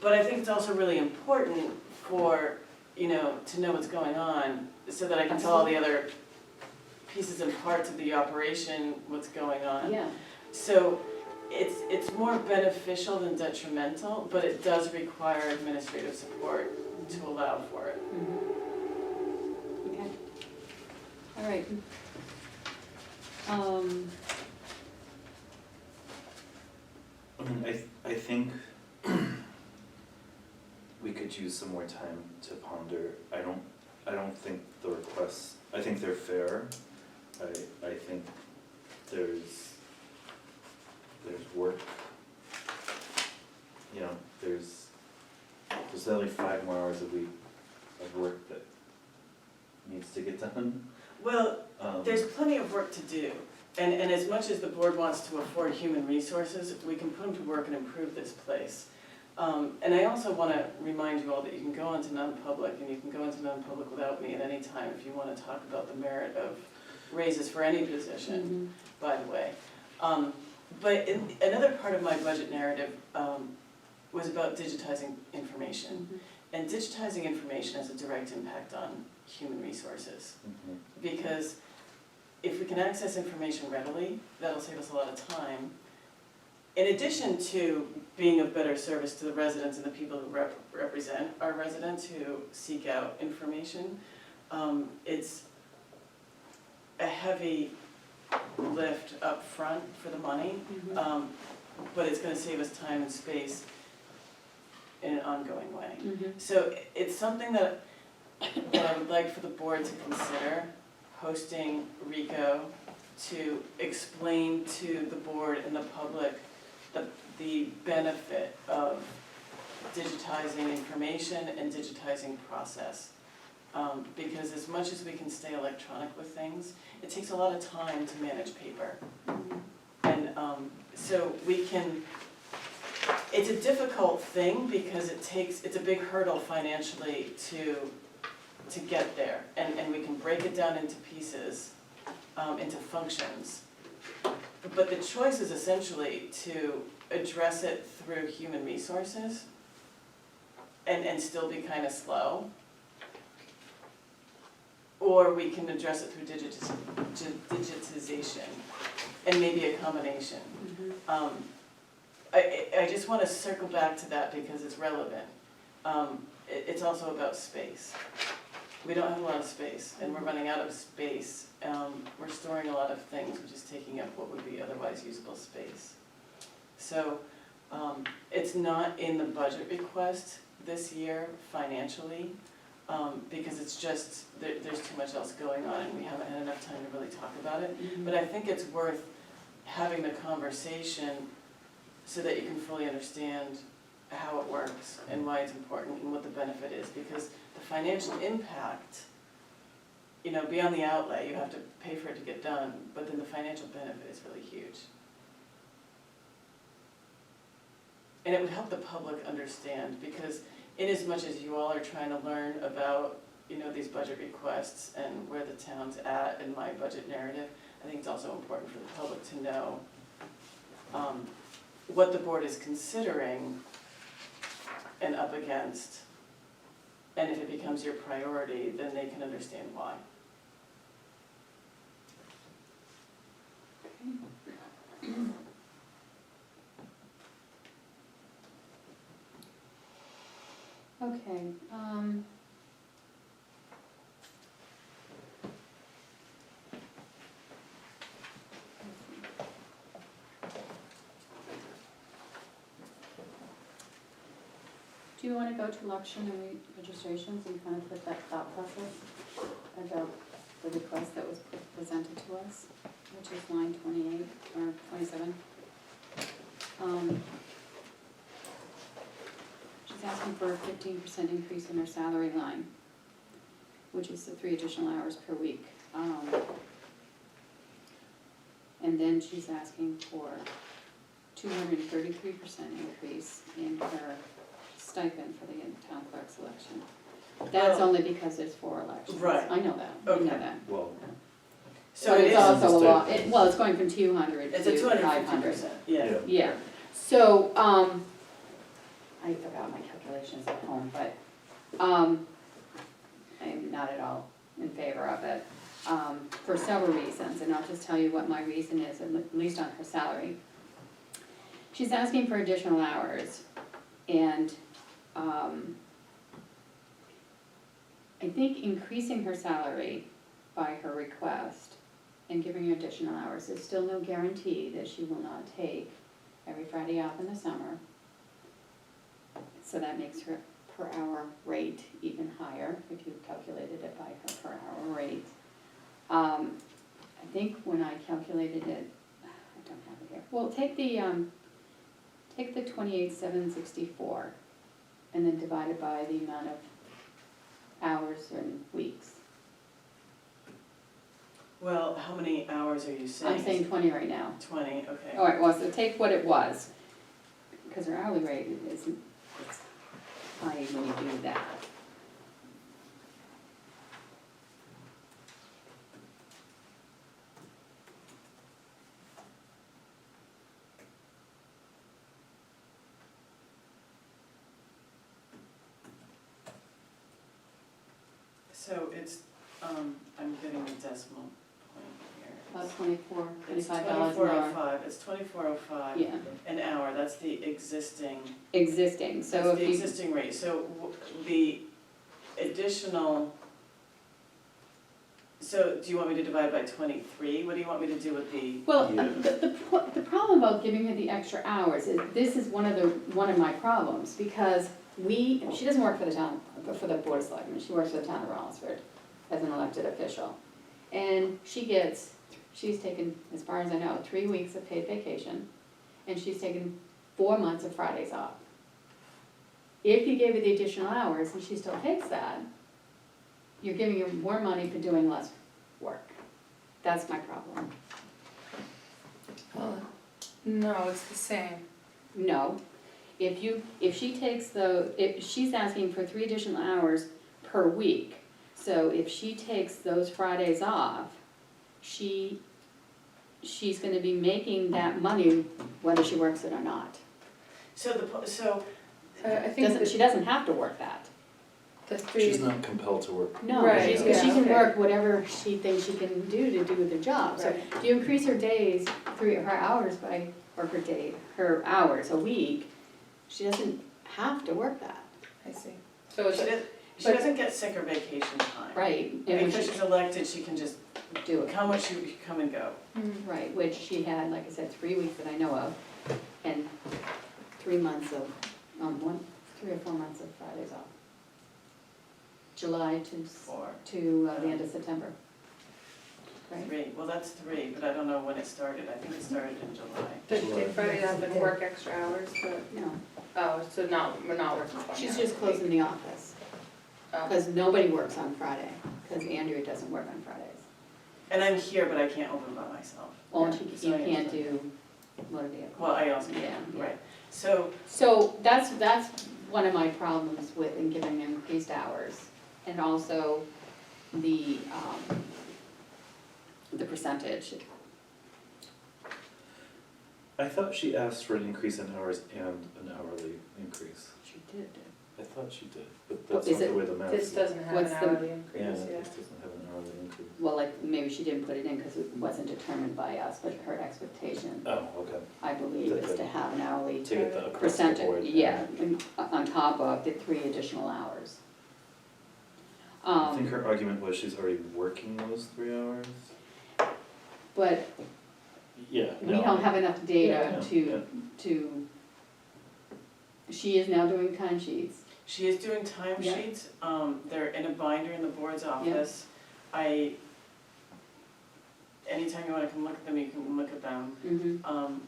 But I think it's also really important for, to know what's going on, so that I can tell all the other pieces and parts of the operation what's going on. Yeah, So it's more beneficial than detrimental, but it does require administrative support to allow for it. okay. All right. I think we could use some more time to ponder. I don't think the requests, I think they're fair. I think there's work, there's only 5 more hours a week of work that needs to get done. Well, there's plenty of work to do, and as much as the board wants to afford human resources, we can put them to work and improve this place. And I also want to remind you all that you can go into non-public, and you can go into non-public without me at any time if you want to talk about the merit of raises for any position, by the way. But another part of my budget narrative was about digitizing information. And digitizing information has a direct impact on human resources. Because if we can access information readily, that'll save us a lot of time. In addition to being of better service to the residents and the people who represent our residents who seek out information, it's a heavy lift up front for the money, but it's gonna save us time and space in an ongoing way. So it's something that I would like for the board to consider, hosting Rico to explain to the board and the public the benefit of digitizing information and digitizing process. Because as much as we can stay electronic with things, it takes a lot of time to manage paper. And so we can, it's a difficult thing because it's a big hurdle financially to get there. And we can break it down into pieces into functions. But the choice is essentially to address it through human resources and still be kind of slow. Or we can address it through digitization and maybe a combination. I just want to circle back to that because it's relevant. It's also about space. We don't have a lot of space, and we're running out of space. We're storing a lot of things, which is taking up what would be otherwise usable space. So it's not in the budget request this year financially, because it's just, there's too much else going on and we haven't had enough time to really talk about it. But I think it's worth having the conversation so that you can fully understand how it works and why it's important and what the benefit is, because the financial impact, you know, beyond the outlay, you have to pay for it to get done, but then the financial benefit is really huge. And it would help the public understand, because in as much as you all are trying to learn about, you know, these budget requests and where the town's at in my budget narrative, I think it's also important for the public to know what the board is considering and up against. And if it becomes your priority, then they can understand why. Okay, do you wanna go to election and registrations and kind of put that thought process about the request that was presented to us, which is line 28 or 27? She's asking for a 15% increase in her salary line, which is the 3 additional hours per week. And then she's asking for 233% increase in her stipend for the town clerk selection. That's Well, only because there's 4 elections. right. I know that, I Okay. know that. Well, So But it it's is, also a Just lot, well, it's going from 200 it's a to 500. 250%, yeah. Yeah, so, I forgot my calculations at home, but, I'm not at all in favor of it, for several reasons, and I'll just tell you what my reason is, at least on her salary. She's asking for additional hours, and, I think increasing her salary by her request and giving her additional hours, there's still no guarantee that she will not take every Friday off in the summer. So that makes her per hour rate even higher, if you calculated it by her per hour rate. I think when I calculated it, I don't have it here, well, take the 28,764 and then divide it by the amount of hours and weeks. Well, how many hours are you saying? I'm saying 20 right now. 20, okay. All right, well, so take what it was, because her hourly rate isn't, it's high when you do that. So it's, I'm getting a decimal point here. About $24, It's $25 an hour. $24.05, it's $24.05 Yeah, an hour, that's the existing, existing, so that's the if you, existing rate. So the additional, so do you want me to divide by 23? What do you want me to do with the? well, Yeah. the problem about giving her the extra hours is, this is one of my problems, because she doesn't work for the town, for the Board of Selectmen, she works for the town of Rollinsford as an elected official. And she's taken, as far as I know, 3 weeks of paid vacation, and she's taken 4 months of Fridays off. If you gave her the additional hours and she still takes that, you're giving her more money for doing less work. That's my problem. Well, no, it's the same. No, if she's asking for 3 additional hours per week, so if she takes those Fridays off, she's gonna be making that money whether she works it or not. So I think She doesn't have to work that. the three. She's not compelled to work. No, Right, she yeah, can okay. work whatever she thinks she can do to do the job. So Right. if you increase her days, her hours her hours a week, she doesn't have to work that, I see. So it's, she doesn't get sick or vacation time. right? And when Because she she's elected, she can just do it, come when she come and go. right, which she had, like I said, 3 weeks that I know of, and 3 months of, 3 or 4 months of Fridays off. July to the end of September. Right? 3, well, that's 3, but I don't know when it started, I think it started in July. does she take Friday off and work extra hours, but, No, oh, so we're not working 20 hours. she's just a week. closing the office, Oh. because nobody works on Friday, because Andrea doesn't work on Fridays. And I'm here, but I can't open by myself. Well, Yeah, you so I can't understand. do motor vehicle. Well, I also, Yeah, yeah. right, so, So that's one of my problems with in giving increased hours, and also the percentage. I thought she asked for an increase in hours and an hourly increase. She did. I thought she did, but Well, that's is not it- the way the math This is. doesn't have What's an the- hourly Yeah, increase, yeah. this doesn't have an hourly increase. Well, like, maybe she didn't put it in because it wasn't determined by us, but her expectation, Oh, okay. I believe, is to have an hourly To get the across the board. percentage, yeah, on top of the 3 additional hours. I think her argument was she's already working those 3 hours. But Yeah. we no, don't have enough data Yeah, to, she is now doing timesheets. she is doing timesheets, they're in a binder in the board's office. Anytime you wanna come look at them, you can look at them. Mm-hmm.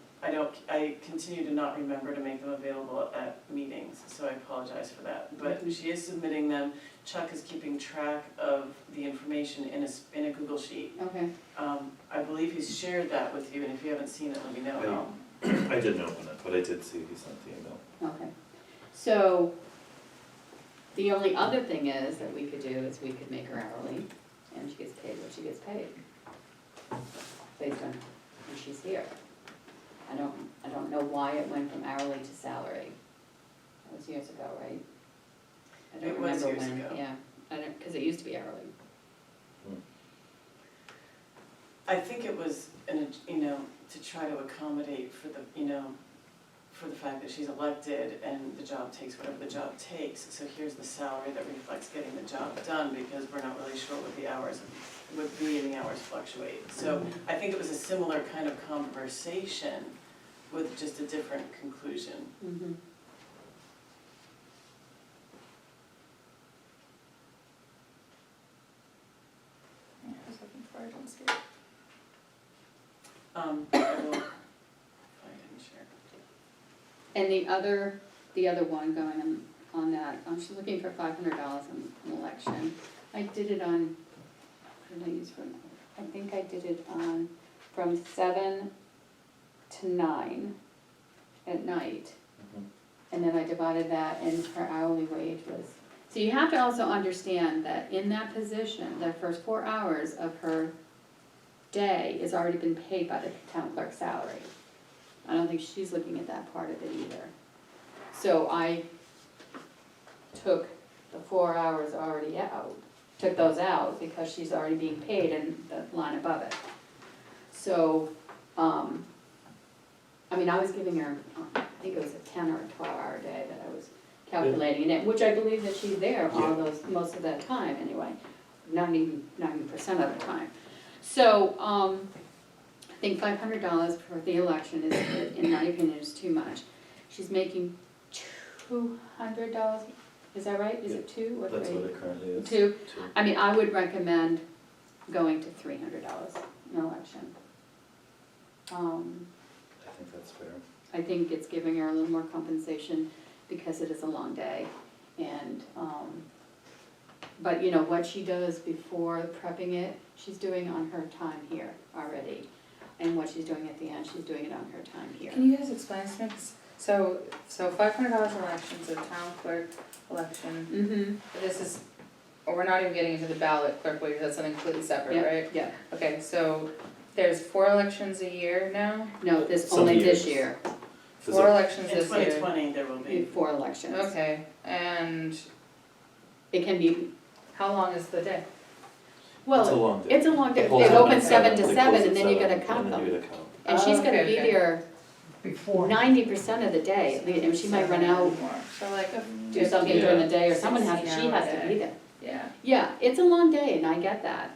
I continue to not remember to make them available at meetings, so I apologize for that. But Mhm. she is submitting them, Chuck is keeping track of the information in a Google Sheet. Okay, I believe he's shared that with you, and if you haven't seen it, let me know, and I'll I didn't open it, but I did see he sent the email. okay. So, the only other thing is that we could do is we could make her hourly, and she gets paid what she gets paid. Based on when she's here. I don't know why it went from hourly to salary. That was years ago, right? I don't It was remember years when. ago. Yeah, because it used to be hourly. I think it was, to try to accommodate for the fact that she's elected and the job takes whatever the job takes. So here's the salary that reflects getting the job done, because we're not really sure what the hours would be and the hours fluctuate. So I think it was a similar kind of conversation with just a different conclusion. Mm-hmm. Yeah, I was looking for it, I don't see it. I will, if I didn't share. And the other one going on that, she's looking for $500 on an election. I did it on, what did I use for, I think I did it on, from 7 to 9 at night. Mhm. And then I divided that, and her hourly wage was, so you have to also understand that in that position, the first 4 hours of her day has already been paid by the town clerk's salary. I don't think she's looking at that part of it either. So I took the 4 hours already out, took those out because she's already being paid in the line above it. So, I was giving her, I think it was a 10 or a 12-hour day that I was calculating it, which I believe that she's there all those, most of that time anyway, 90% of the time. So, I think $500 for the election is, in my opinion, is too much. She's making $200, is that right? Is it 2 or 3? That's what it currently is. 2. I would recommend going to $300 an election. I think that's fair. I think it's giving her a little more compensation because it is a long day. And, but what she does before prepping it, she's doing on her time here already. And what she's doing at the end, she's doing it on her time here. Can you guys explain to me, 'cause so $500 election, so town clerk election, Mm-hmm. this is or we're not even getting into the ballot clerk wage, that's something completely separate, Yeah, right? yeah. Okay, so there's 4 elections a year now? No, this, Some only this years. year, Does 4 it- elections In this year. 2020, there will be. 4 elections. Okay, and It can be, how long is the day? It's a well, long day. it's a long day, They close they at open 7, 7 to they 7, close and at then you 7, gotta count And then you them. gotta count. And she's Oh, gonna okay, be okay. there Before. 90% of the day, and she might run out, So like a do something during the day, or 16 someone has, she has to hour be day. there. Yeah. Yeah, it's a long day, and I get that,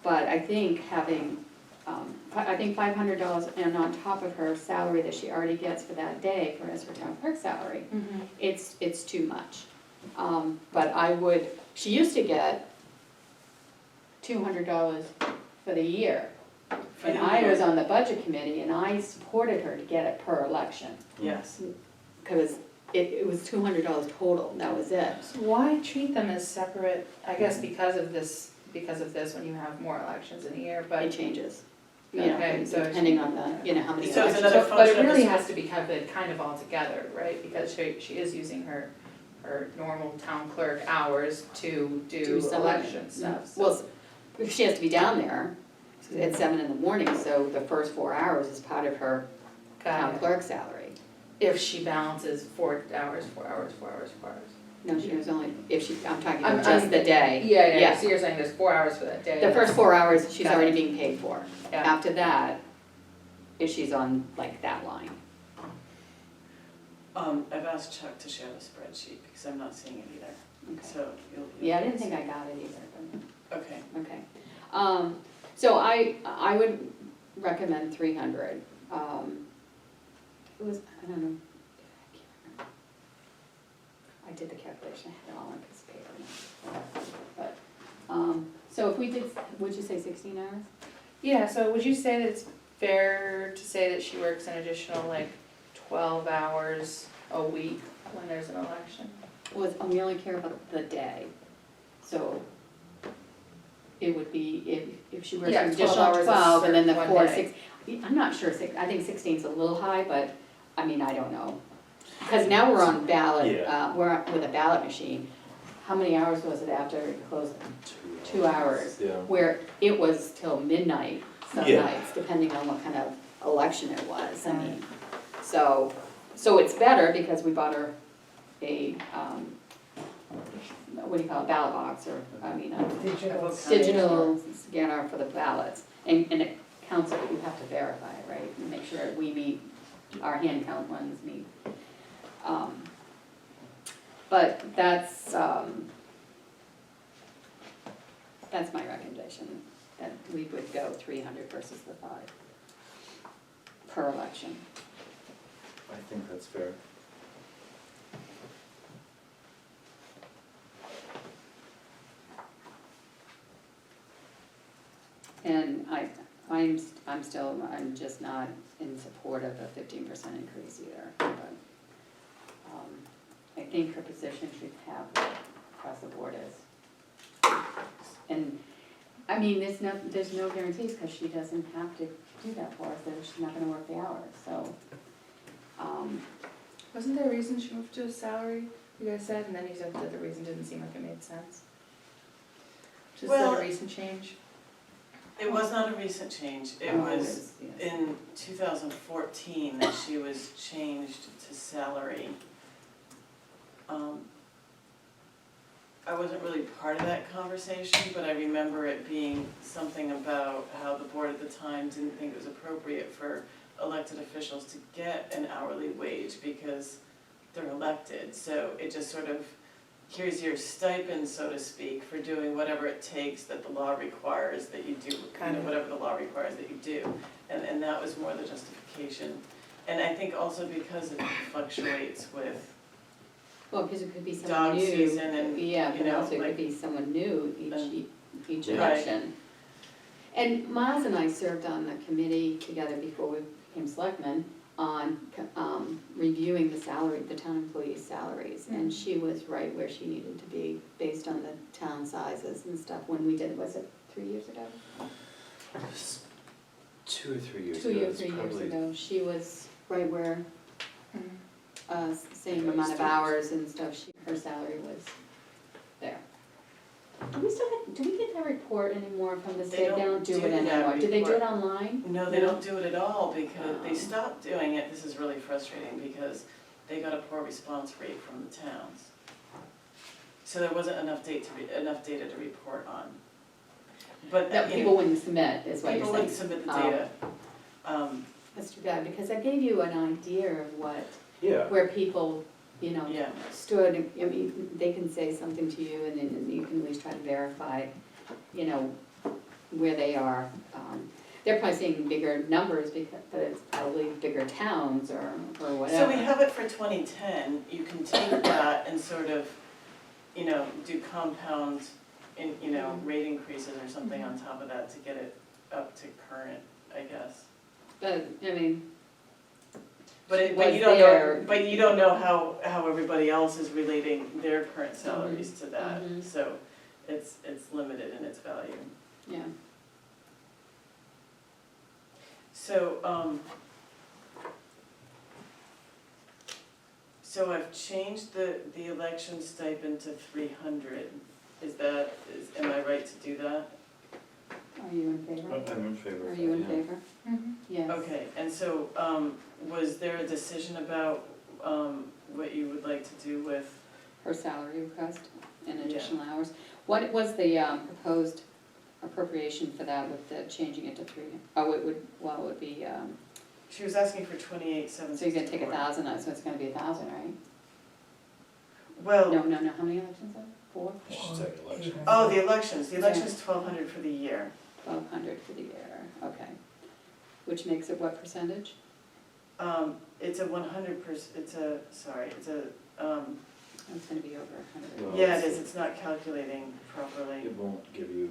but I think having, I think $500 and on top of her salary that she already gets for that day for as her town clerk salary, it's too much. But I would, she used to get $200 for the year. For And the I year. was on the budget committee and I supported her to get it per election, Yes. cause it was $200 total, that was it. So why treat them as separate, I guess because of this, when you have more elections in a year, It but. changes, you Okay, know, so depending on the, you know, how many So it's elections. another But it function of really the- has to be kind of all together, right? Because she is using her normal town clerk hours to do some of it. election stuff, so. Well, she has to be down there at 7 in the morning, so the first 4 hours is part of her Got town it. clerk salary. If she balances 4 hours. No, she was only, if she, I'm talking I'm- about just the day. Yeah, Yeah. so you're saying there's 4 hours for that day. The first 4 hours, she's Got already it. being paid for. Yeah. After that, if she's on like that line. I've asked Chuck to share the spreadsheet because I'm not seeing it either, Okay. so you'll. Yeah, I didn't think I got it either, Okay, but, okay. So I would recommend 300. It was, I don't know, I can't remember. I did the calculation, I had it all on a piece of paper. But, so if we did, would you say 16 hours? Yeah, so would you say that it's fair to say that she works an additional like 12 hours a week when there's an election? Was, we only care about the day, so it would be, if she works Yeah, an 12 additional hours is 12, and then the one 4, day. 6, I'm not sure, I think 16's a little high, but, I mean, I don't know. Because now we're on ballot, Yeah. we're with a ballot machine. How many hours was it after it closed? 2 hours. Yeah. Where it was till midnight some Yeah. nights, depending on what kind of election it was, I mean. So it's better because we bought her a, what do you call it, ballot box, or, I mean, a Digital. digital scanner for the ballots. And it counts it, you have to verify it, right, and make sure we meet, our hand count ones meet. But that's my recommendation, that we would go 300 versus the 5 per election. I think that's fair. And I'm just not in support of a 15% increase either, but, I think her position should have what across the board is. And, I mean, there's no guarantees, because she doesn't have to do that for us, that she's not gonna work the hours, so, Wasn't there a reason she moved to a salary, you guys said, and then you said that the reason didn't seem like it made sense? Just Well- a recent change? it was not a recent change, it Oh, was yes. in 2014 that she was changed to salary. I wasn't really part of that conversation, but I remember it being something about how the board at the time didn't think it was appropriate for elected officials to get an hourly wage because they're elected, so it just sort of, here's your stipend, so to speak, for doing whatever it takes that the law requires that you do, Kind of. whatever the law requires that you do. And that was more the justification. And I think also because it fluctuates with, Well, because it could be someone Dog new. season and, Yeah, you but know, also it like- could be someone new And- each Right. election. And Miles and I served on the committee together before we became selectmen on reviewing the town employees' salaries. And she was right where she needed to be based on the town sizes and stuff when we did, was it 3 years ago? 2 or 3 years 2 ago, years, it's 3 years probably- ago, she was right where, Mhm. same amount of hours and stuff, her salary was there. do we get that report anymore from the They state? They don't don't do do it that anymore. Do they do it report. online? No, they No? don't do it at all because they Oh. stopped doing it, this is really frustrating because they got a poor response rate from the towns. So there wasn't enough data to report on. But, No, people wouldn't submit, is what you're people saying. would submit the Oh. data. That's too bad, because that gave you an idea of Yeah, where people, you know, Yeah, stood. I mean, they can say something to you and then you can at least try to verify, you know, where they are. They're probably seeing bigger numbers because, but it's probably bigger towns or whatever. so we have it for 2010, you can take that and sort of, you know, do compound in, you know, rate increases or something on top of that to get it up to current, I guess. But, I mean, But was you don't there- know, but you don't know how everybody else is relating their current salaries to that, Mhm. so it's limited in its value. yeah. So, so I've changed the election stipend to 300, am I right to do that? Are you in favor? I'm in favor Are of you in that, yeah. favor? Yes. Okay, and so, was there a decision about, what you would like to do with, Her salary request and Yeah. additional hours. What was the proposed appropriation for that with the changing it to 3? Oh, it would be, she was asking for 28,764. so you're gonna take 1,000 out, so it's gonna be 1,000, right? Well, No, how many elections are there? 4? You should take election. oh, the elections 1,200 for the year. 1,200 for the year, okay. Which makes it what percentage? It's a 100%, it's a, It's gonna be over 100. Well, yeah, it is, it's not calculating properly. It won't give you,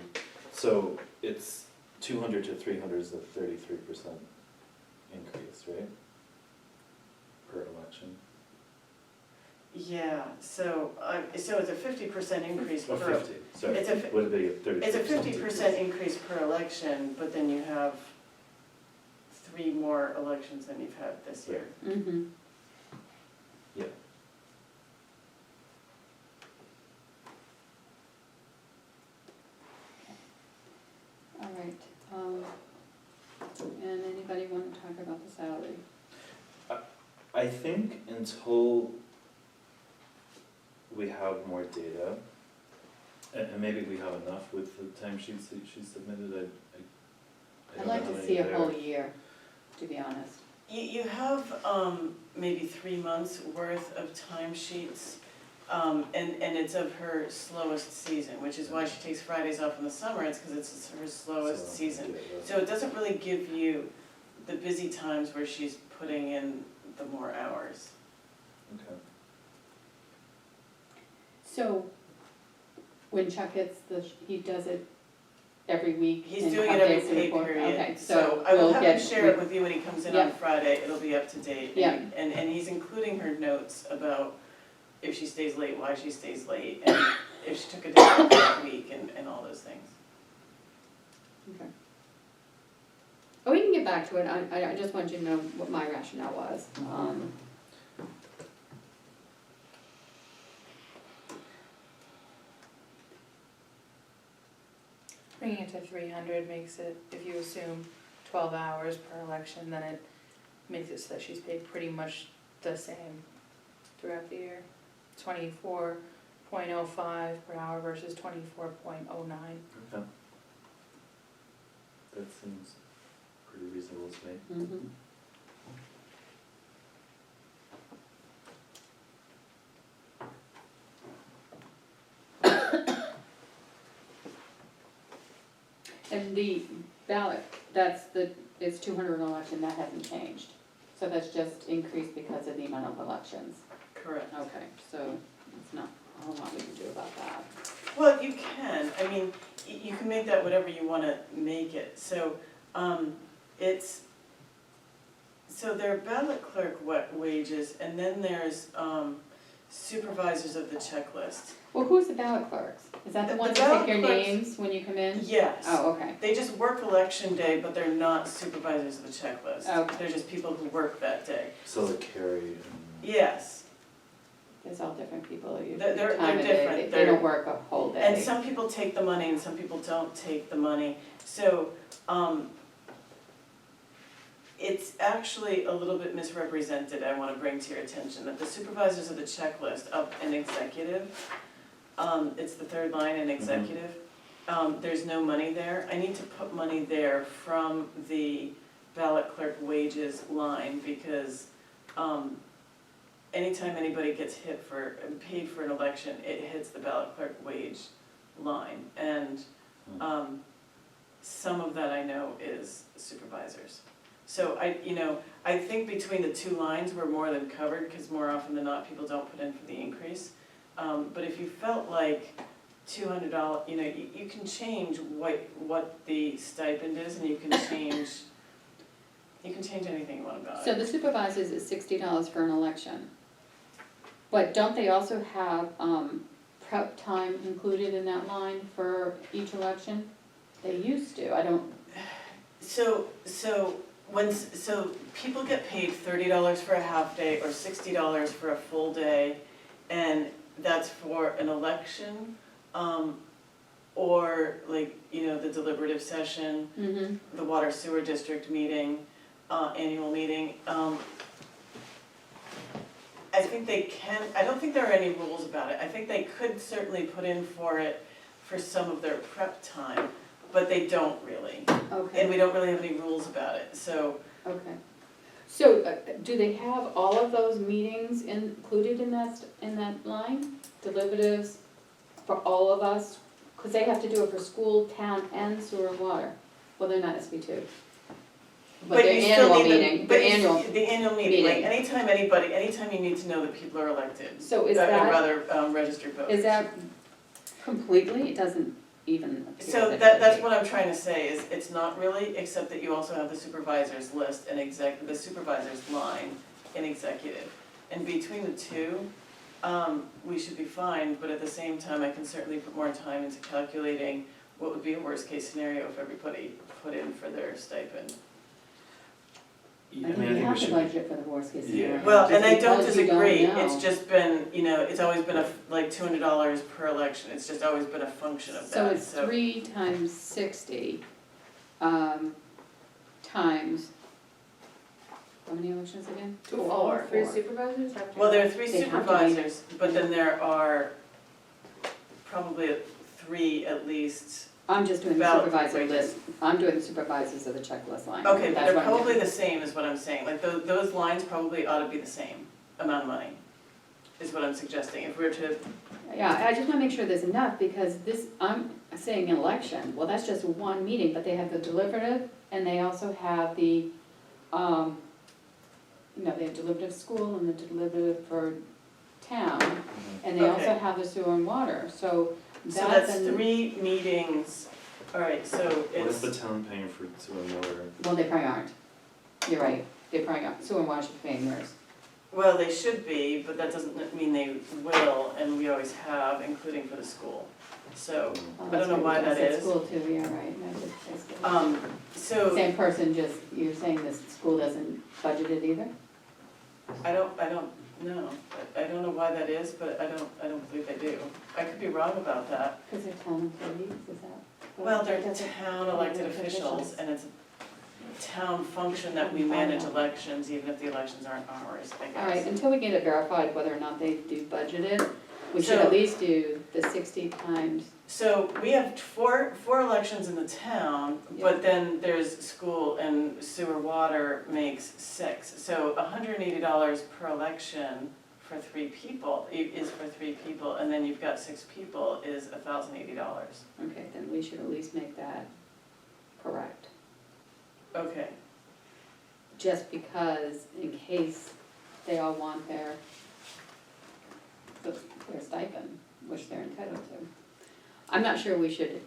so it's 200 to 300 is a 33% increase, right? Per election. Yeah, so it's a 50% increase Oh, per, 50, sorry, It's a would it be a 33%? it's a 50% increase per election, but then you have 3 more elections than you've had this year. Mm-hmm. Yeah. All right, and anybody want to talk about the salary? I think until we have more data, and maybe we have enough with the timesheets that she submitted, I I'd don't like know how to many see a there. whole year, to be honest. You have maybe 3 months worth of timesheets, and it's of her slowest season, which is why she takes Fridays off in the summer, it's because it's her slowest So, season. yeah, that's- So it doesn't really give you the busy times where she's putting in the more hours. Okay. So, when Chuck gets he does it every week? He's and doing it every updates the pay report? period, Okay, so I will we'll have him get- share it with you when he comes in on Yeah. Friday, it'll be up to date. Yeah. And he's including her notes about if she stays late, why she stays late, and if she took a day off that week, and all those things. Okay. Oh, we can get back to it, I just want you to know what my rationale was. Bringing it to 300 makes it, if you assume 12 hours per election, then it makes it so that she's paid pretty much the same throughout the year. 24.05 per hour versus 24.09. Okay. That seems pretty reasonable to me. Mhm. And the ballot, it's 200 an election, that hasn't changed. So that's just increased because of the amount of elections. Correct. Okay, so it's not a whole lot we can do about that. Well, you can, I mean, you can make that whatever you wanna make it, so, so there are ballot clerk wages, and then there's, supervisors of the checklist. Well, who's the ballot clerks? Is that the The ones that take your ballot clerks- names when you come in? Yes. Oh, okay. They just work election day, but they're not supervisors of the checklist. Okay. They're just people who work that day. So like Carrie and, Yes. There's all different people, you, They're time of day, different. they They're- don't work a whole day. And some people take the money and some people don't take the money. So, it's actually a little bit misrepresented, I wanna bring to your attention, that the supervisors of the checklist up in executive, it's the third line in executive, there's no money there. I need to put money there from the ballot clerk wages line because, anytime anybody gets paid for an election, it hits the ballot clerk wage line. And, some of that I know is supervisors. So I think between the two lines, we're more than covered, because more often than not, people don't put in for the increase. But if you felt like $200, you can change what the stipend is, and you can change anything you want about So it. the supervisors is $60 for an election. But don't they also have, prep time included in that line for each election? They used to, I don't, So people get paid $30 for a half day or $60 for a full day, and that's for an election, or the deliberative session, the water sewer district meeting, annual meeting. I think they can, I don't think there are any rules about it. I think they could certainly put in for it for some of their prep time, but they don't really. okay. And we don't really have any rules about it, so. Okay. So, do they have all of those meetings included in that line? Deliberative for all of us? Because they have to do it for school, town, and sewer and water. Well, they're not SB two. But their you still annual need meeting, their annual, The annual meeting, like meeting. anytime you need to know that people are elected. so is that, Registered voters. is that completely, it doesn't even appear So that it that's would what I'm trying to say, is it's not really, except that you also have the supervisors list and the supervisors line in executive. And between the two, we should be fine, but at the same time, I can certainly put more time into calculating what would be a worst case scenario if everybody put in for their stipend. be. I think you have to budget for the worst case scenario. Yeah. Well, just and I don't because you disagree, know. it's just been, it's always been like $200 per election, it's just always been a function of that, So it's 3 times 60, times, how many elections again? All Three supervisors have to. Well, there are 3 They have to be. supervisors, but then there are probably 3 at least. I'm just doing the Ballot supervisor wages. list, I'm doing the supervisors of the checklist line. Okay, but That's they're what I'm probably doing. the same is what I'm saying, like those lines probably ought to be the same amount of money, is what I'm suggesting, if we were to, Yeah, I just wanna make sure there's enough, because this, I'm saying an election, well, that's just one meeting, but they have the deliberative, and they also have the, they have deliberative school and the deliberative for town, and they also Okay. have the sewer and water, so so that's that's an. 3 meetings, alright, so What is it's, the town paying for sewer and water? Well, they probably aren't, you're right, they probably aren't, sewer and water should be paying theirs. well, they should be, but that doesn't mean they will, and we always have, including for the school, so, Oh, I don't that's know right, why I that said is. school too, yeah, right, I did say school. So, Same person, just, you're saying this school doesn't budget it either? I don't know, I don't know why that is, but I don't believe they do. I could be wrong about that. Because they're town employees, is that? Well, they're Does it- town elected officials, and it's a town function that we manage elections, even if the elections aren't ours, I guess. All right, until we get it verified whether or not they do budget it, we should So- at least do the 60 times, So we have four elections in the town, but then there's school and sewer water makes 6. So $180 per election for 3 people is for 3 people, and then you've got 6 people is $1,080. okay, then we should at least make that correct. Okay, Just because in case they all want their stipend, which they're entitled to. I'm not sure we should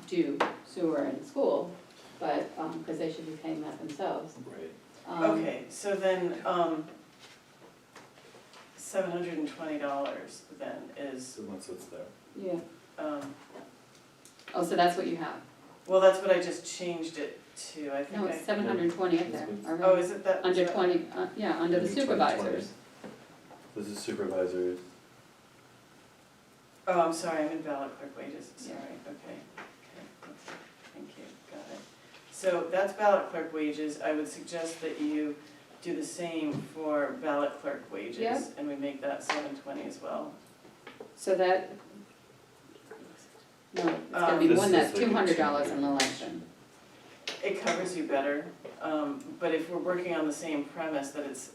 do sewer and school, but, because they should be paying that themselves. Right. okay, so then, $720 then is, So once it's there. Yeah, um, oh, so that's what you have? well, that's what I just changed it to, I think No, it's 720 up there, It's- already. Oh, is it that? Under 20, yeah, under the Maybe 20, supervisors. This is supervisors, Oh, I'm sorry, I'm in ballot clerk wages, sorry, okay. Thank you, got it. So that's ballot clerk wages, I would suggest that you do the same for ballot clerk wages. Yep. And we make that 720 as well. So that, no, it's gonna be This one is that's like a $200 an two-year. election. It covers you better, but if we're working on the same premise that it's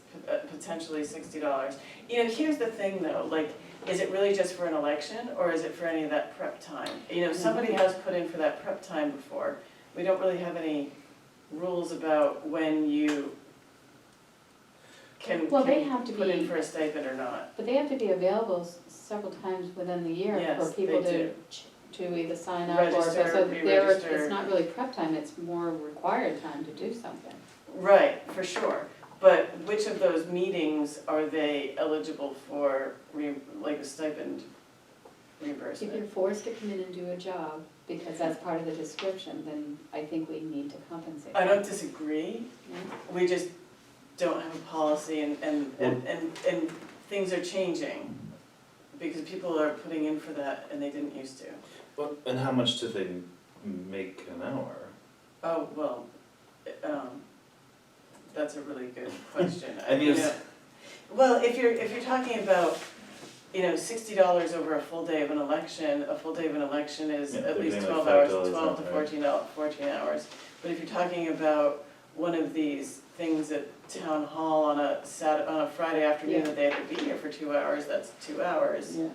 potentially $60. You know, here's the thing though, like, is it really just for an election or is it for any of that prep time? You know, somebody has put in for that prep time before. We don't really have any rules about when you can Well, they have to put in be- for a stipend or not. But they have to be available several times within the year Yes, for people they to, do. to either sign up or, Register, so there, re-register. it's not really prep time, it's more required time to do something. Right, for sure. But which of those meetings are they eligible for, like a stipend If you're reimbursement? forced to come in and do a job, because that's part of the description, then I think we need to compensate. I don't disagree, Yeah. we just don't have a policy and things are changing. Because people are putting in for that and they didn't used to. Well, and how much do they make an hour? Oh, well, that's a really good question. I mean, You it's- know, well, if you're talking about, you know, $60 over a full day of an election, a full day of an election is Yeah, at they're least getting like 12 hours, $5 12 to an hour. 14 hours. But if you're talking about one of these things at town hall on a Friday afternoon Yeah. that they have to be here for 2 hours, that's 2 hours. Yeah.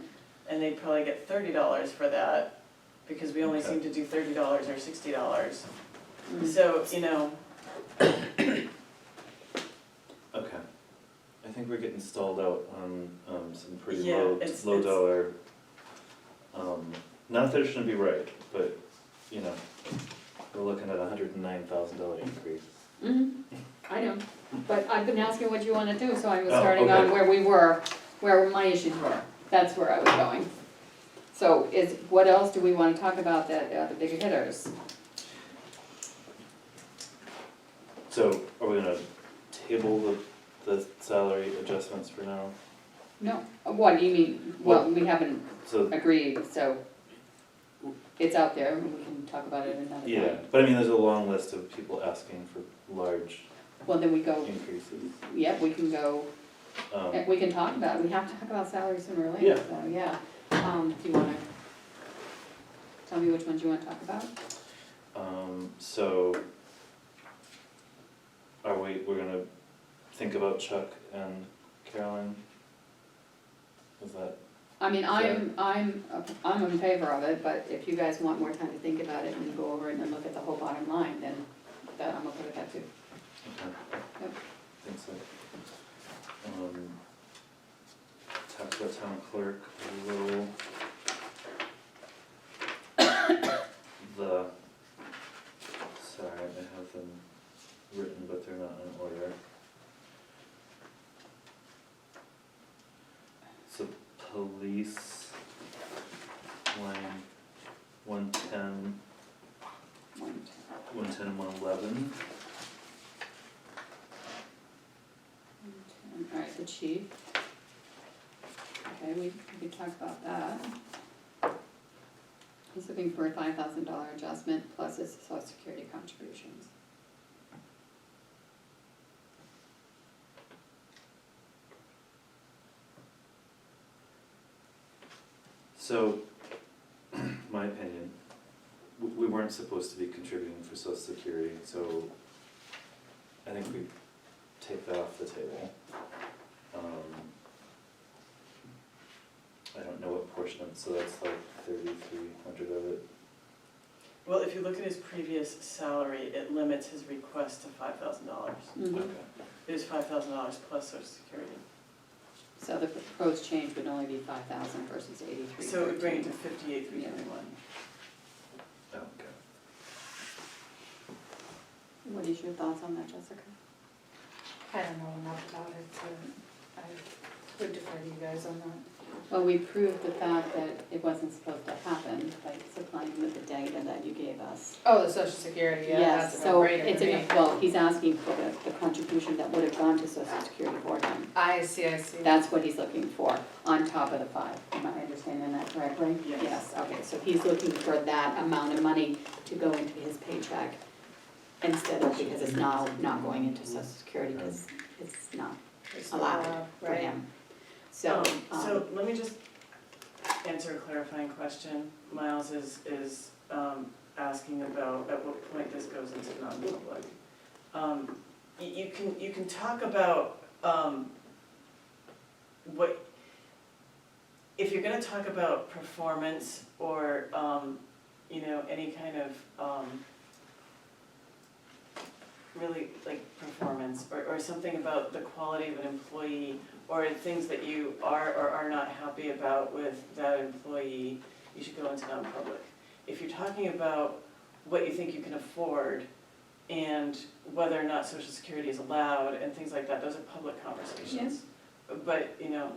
And they'd probably get $30 for that, because we only Okay. seem to do $30 or $60. Mm. So, you know, Okay. I think we're getting stalled out on some pretty Yeah, low it's- dollar. Not that it shouldn't be right, but, you know, we're looking at $109,000 increase. I know, but I've been asking what you wanna do, so I was Oh, starting on okay. where we were, where my issues were. That's where I was going. So what else do we wanna talk about that are the bigger hitters? So are we gonna table the salary adjustments for now? No, what do you mean? Well, we haven't So, agreed, so it's out there, and we can talk about it another time. yeah, but I mean, there's a long list of people asking for large Well, then we go, increases. yeah, we can go, we can talk about it, we have to talk about salary sooner or later, Yeah. so, yeah. Do you wanna tell me which ones you wanna talk about? So we're gonna think about Chuck and Carolyn? Is that, I mean, I'm in favor of it, but if you guys want more time to think about it and go over it and look at the whole bottom line, then that, I'm okay with that too. okay, Yep. I think so. Talk about town clerk a little. Sorry, I have them written, but they're not in order. So police, line 110, 111. Alright, the chief. Okay, we talked about that. He's looking for a $5,000 adjustment plus his social security contributions. So, my opinion, we weren't supposed to be contributing for social security, so I think we take that off the table. I don't know what portion of it, so that's like 3,300 of it. well, if you look at his previous salary, it limits his request to $5,000. Mhm. Okay. It is $5,000 plus social security. So the proposed change would only be 5,000 versus 83. So it would bring it to 58,321. Okay. What is your thoughts on that, Jessica? I don't know enough about it to I would defer to you guys on that. Well, we proved the fact that it wasn't supposed to happen by supplying him with the data that you gave us. Oh, the social security, yeah, Yes, that's a so no-brainer it's to a, me. well, he's asking for the contribution that would have gone to social security for him. I see. That's what he's looking for, on top of the 5. Am I understanding that correctly? Yes. Okay, so he's looking for that amount of money to go into his paycheck instead of, because it's now not going into social security, because it's not It's allowed for right. him. So, So let me just answer a clarifying question. Miles is asking about at what point this goes into non-public. You can talk about what, if you're gonna talk about performance or, you know, any kind of really like performance or something about the quality of an employee or things that you are or are not happy about with that employee, you should go into non-public. If you're talking about what you think you can afford and whether or not Social Security is allowed and things like that, those are public conversations. But, you know,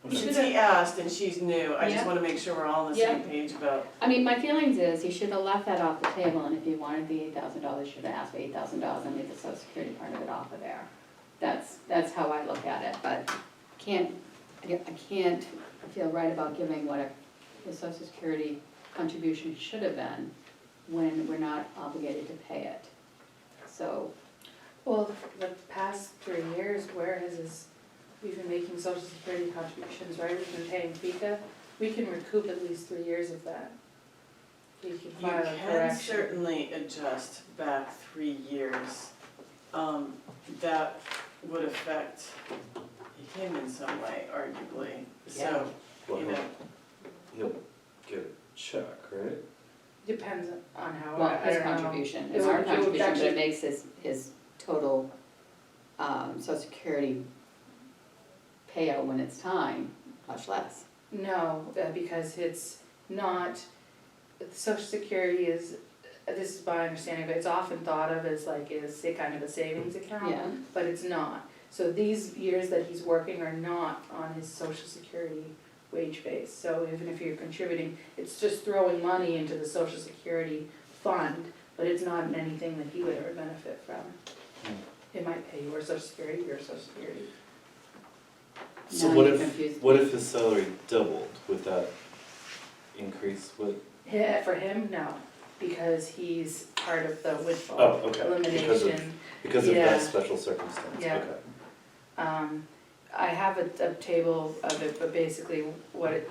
since he asked and she's new, I just Yeah. wanna make sure we're all on the same page about, I mean, my feelings is, he should have left that off the table, and if he wanted the $8,000, should have asked for $8,000 and leave the social security part of it off of there. That's how I look at it, but I can't feel right about giving what the social security contribution should have been when we're not obligated to pay it. So, Well, the past 3 years, where has this, we've been making social security contributions, right? We've been paying FICA. We can recoup at least 3 years of that. We can you file a can correction. certainly adjust back 3 years. That would affect him in some way, arguably, so, Well, you know. he'll get a check, right? Depends on how, well, I his don't know. contribution, It it's would- our it would contribution, but actually- it makes his total, social security payout when it's time much less. No, because it's not, social security is, this is my understanding, but it's often thought of as like, is a kind of a savings account. Yeah. But it's not. So these years that he's working are not on his social security wage base. So even if you're contributing, it's just throwing money into the social security fund, but it's not anything that he would ever benefit from. It might pay your social security, So Now what you're if, confused. what if his salary doubled? Would that increase what? Yeah, for him, no, because he's part of the Oh, windfall okay, elimination. because of Yeah. that special circumstance, Yeah. okay. I have a table of it, but basically what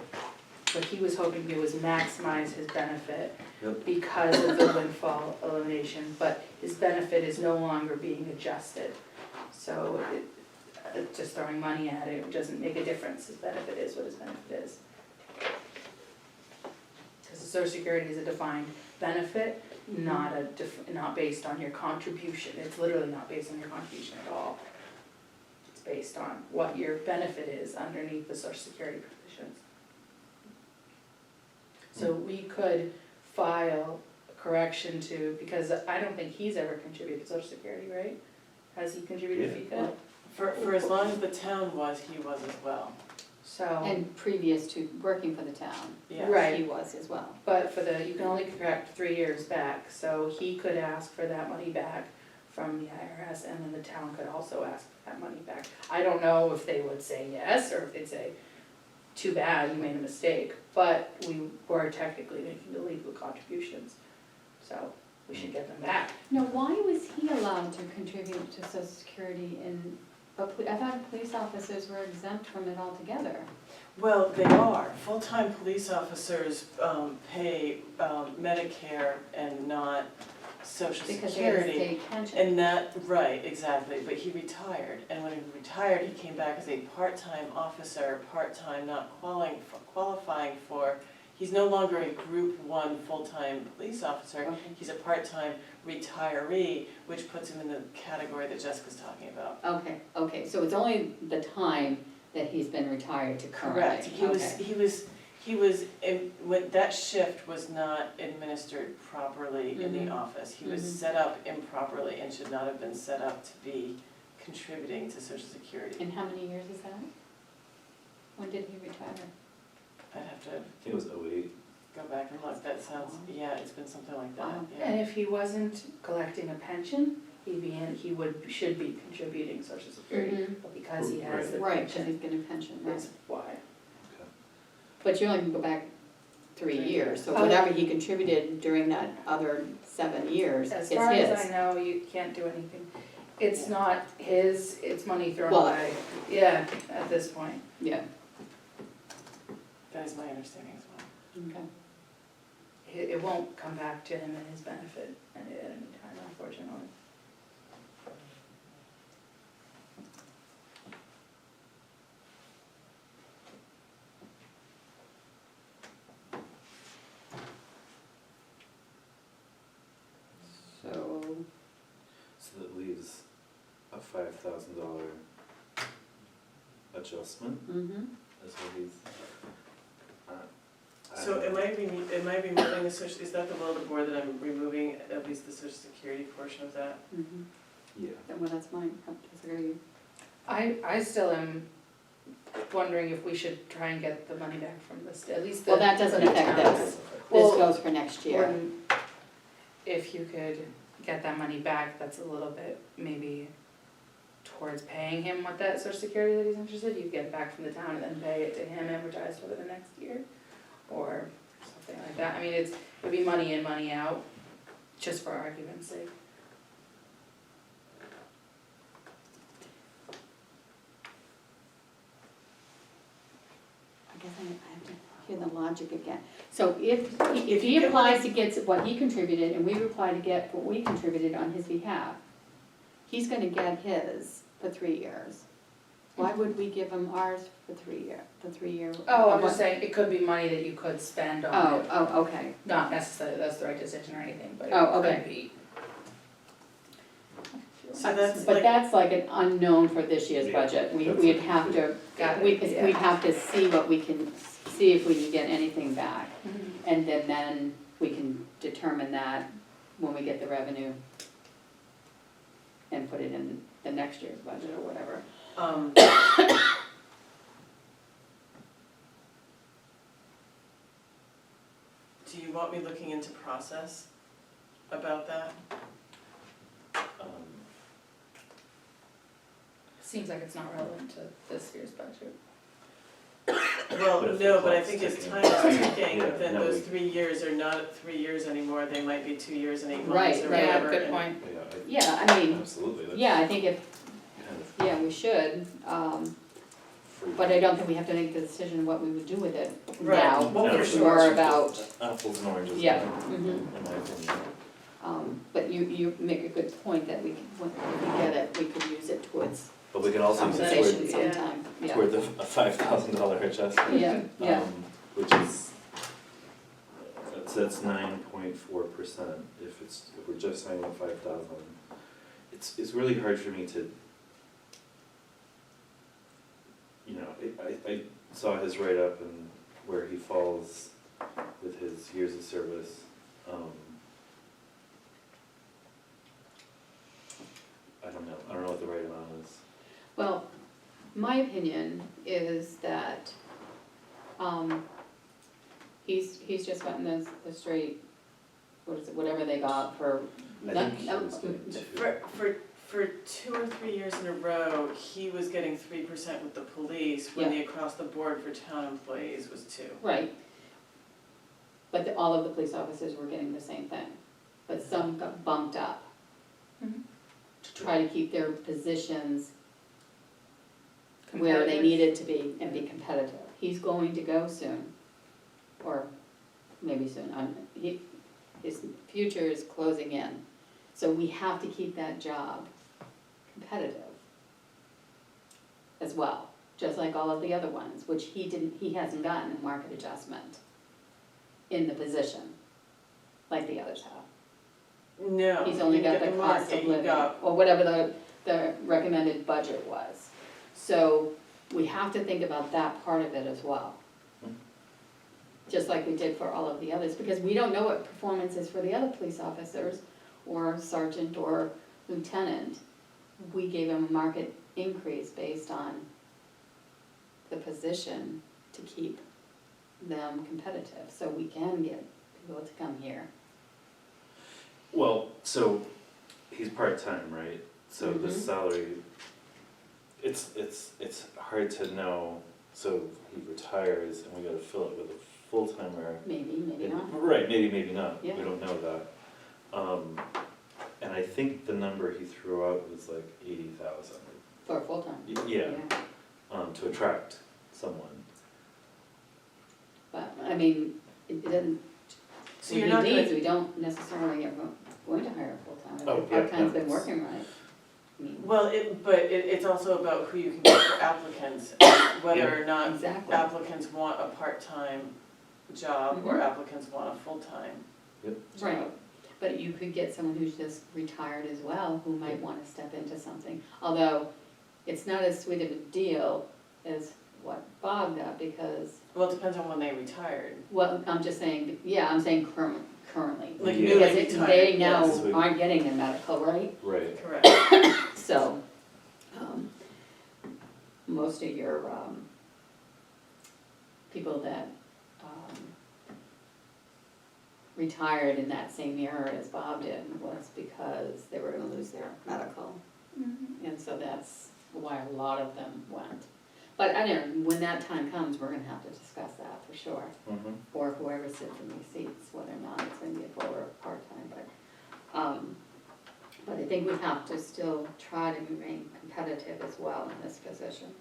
he was hoping to do was maximize his benefit Yep. because of the windfall elimination, but his benefit is no longer being adjusted. So just throwing money at it doesn't make a difference, his benefit is what his benefit is. Because the social security is a defined benefit, not not based on your contribution, it's literally not based on your contribution at all. It's based on what your benefit is underneath the social security provisions. So we could file a correction to, because I don't think he's ever contributed to social security, right? Has he contributed to FICA? For as long as the town was, he was as well, So, And previous to working for the town, yes. Right. he was as well. but you can only correct 3 years back, so he could ask for that money back from the IRS, and then the town could also ask for that money back. I don't know if they would say yes, or if they'd say, too bad, you made a mistake, but we were technically making illegal contributions, so we should get them back. Now, why was he allowed to contribute to social security in, I thought police officers were exempt from it altogether. Well, they are, full-time police officers pay Medicare and not Social Because they had a Security. state pension. And that, right, exactly, but he retired, and when he retired, he came back as a part-time officer, part-time, not qualifying for, he's no longer a group 1 full-time police officer, Okay. he's a part-time retiree, which puts him in the category that Jessica's talking about. Okay, so it's only the time that he's been retired to currently. Correct, he was, when that shift was not administered properly in Mhm. the office. He was Mhm. set up improperly and should not have been set up to be contributing to Social Security. And how many years is that? When did he retire? I'd have to I think it was 08. go back and look, that sounds, yeah, it's been something like that, Wow. yeah. And if he wasn't collecting a pension, should be contributing social security, Mhm. but because he has the Right, because pension, he's getting a pension, right. that's why. But you only can go back 3 years, so Oh. whatever he contributed during that other 7 years is As his. far as I know, you can't do anything. It's not his, it's money thrown Well, away, yeah, at this point. Yeah, That is my understanding as well. okay. It won't come back to him in his benefit at any time, unfortunately. So, So that leaves a $5,000 adjustment, mm-hmm, is what he's. So am I removing the social, is that the will of the board that I'm removing at least the social security portion of that? mm-hmm. Yeah. Well, that's mine, I disagree. I still am wondering if we should try and get the money back from this, at least the. Well, that doesn't affect towns. this. This Well, goes for next year. When- If you could get that money back, that's a little bit maybe towards paying him what that social security that he's interested, you get it back from the town and then pay it to him amortized over the next year. Or something like that, I mean, it'd be money in, money out, just for argument's sake. I guess I have to hear the logic again. So if he applies to get what he contributed and we reply to get what we contributed on his behalf, he's gonna get his for 3 years. Why would we give him ours for 3 year, the 3 year? Oh, I'm just saying, it could be money that you could spend on it, Oh, okay. not necessarily that's the right decision or anything, but Oh, it okay. could be. So that's But like, that's like an unknown for this year's Yeah, budget. that's We'd a have to, Got it, we'd yeah. have to see what we can, see if we can get anything back. And then we can determine that when we get the revenue and put it in the next year's budget or whatever. Do you want me looking into process about that? Seems like it's not relevant to this year's budget. Well, But if no, the but I clock's think as ticking. time is ticking, Yeah, then no, those we- 3 years are not 3 years anymore, they might be 2 years and 8 months Right, or right. Yeah, whatever. good and- point. Yeah, Yeah, I mean, absolutely, that's yeah, I think if, kind of yeah, we should, free. but I don't think we have to make the decision what we would do with it Right. now. Well, for It's sure. more about, Apples and oranges, Yeah. in mhm. my opinion. But you make a good point that we, when we get it, we could use it towards But we can also use it compensation yeah. sometime, yeah. toward a $5,000 adjustment. Yeah, yeah, Which is, that's 9.4% if we're just saying the 5,000. It's really hard for me to, you know, I saw his write-up and where he falls with his years of service. I don't know what the right amount is. well, my opinion is that, he's just gotten the straight, what is it, whatever they got for. I think he was getting two. For 2 or 3 years in a row, he was getting 3% with the police, when the across the board for town employees was 2. Right. But all of the police officers were getting the same thing, but some got bumped up Mhm. to try to keep their positions where they Competitive. needed to be and be competitive. He's going to go soon, or maybe soon, his future is closing in. So we have to keep that job competitive as well, just like all of the other ones, which he hasn't gotten a market adjustment in the position, like the others have. No. He's only you got get the cost market, of you living, got- or whatever the recommended budget was. So we have to think about that part of it as well. Just like we did for all of the others, because we don't know what performance is for the other police officers, or sergeant or lieutenant. We gave them a market increase based on the position to keep them competitive, so we can get people to come here. Well, so he's part-time, right? So the Mhm. salary, it's hard to know, so he retires and we gotta fill it with a full-timer. Maybe, maybe And- not. Right, maybe not, we Yeah. don't know that. And I think the number he threw out was like 80,000. For a full-time. Yeah, to attract someone. But, I mean, it doesn't, So when you're he not leaves, gonna, we don't necessarily are going to hire a full-time, Oh, if yeah, part-time's been no, it's- working right. I mean, well, it's also about who you can get for applicants, whether or not exactly. applicants want a part-time job or Mhm. applicants want a full-time Right, job. but you could get someone who's just retired as well, who might wanna step into something. Although, it's not as sweet of a deal as what Bob got, because, Well, it depends on when they retired. well, I'm just saying, yeah, I'm saying currently. Like Yeah. newly Because retired, they now yes, aren't getting their medical, right? Right. Correct. So, most of your, people that, retired in that same year as Bob did was because they were gonna lose their medical. And so that's why a lot of them went. But I don't know, when that time comes, we're gonna have to discuss that for sure. Mm-hmm. Or whoever sits in these seats, whether or not it's gonna be a full or a part-time, but I think we have to still try to remain competitive as well in this position.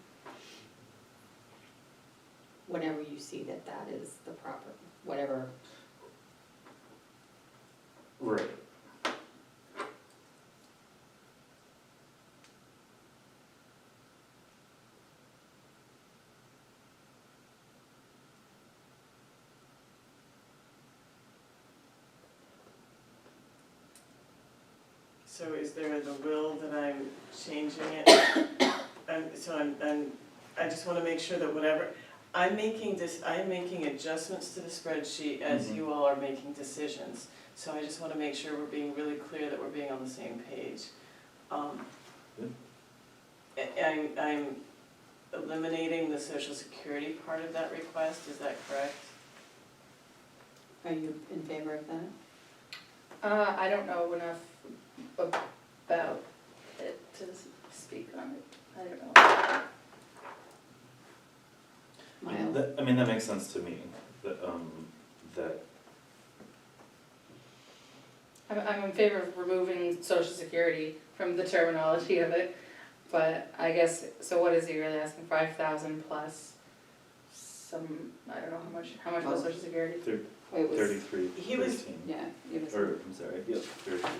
Whenever you see that that is the proper, whatever. Right. So is there the will that I'm changing it? I just wanna make sure that whatever, I'm making adjustments to the spreadsheet as Mhm. you all are making decisions. So I just wanna make sure we're being really clear that we're being on the same page. I'm eliminating the social security part of that request, is that correct? Are you in favor of that? I don't know enough about it to speak on it, I don't know. Miles? I mean, that makes sense to me, that, I'm in favor of removing social security from the terminology of it, but I guess, so what is he really asking, 5,000 plus some, I don't know how much was Oh. social security? It was, 33, He was- 13. yeah, it was, Or, I'm sorry, yep, 33.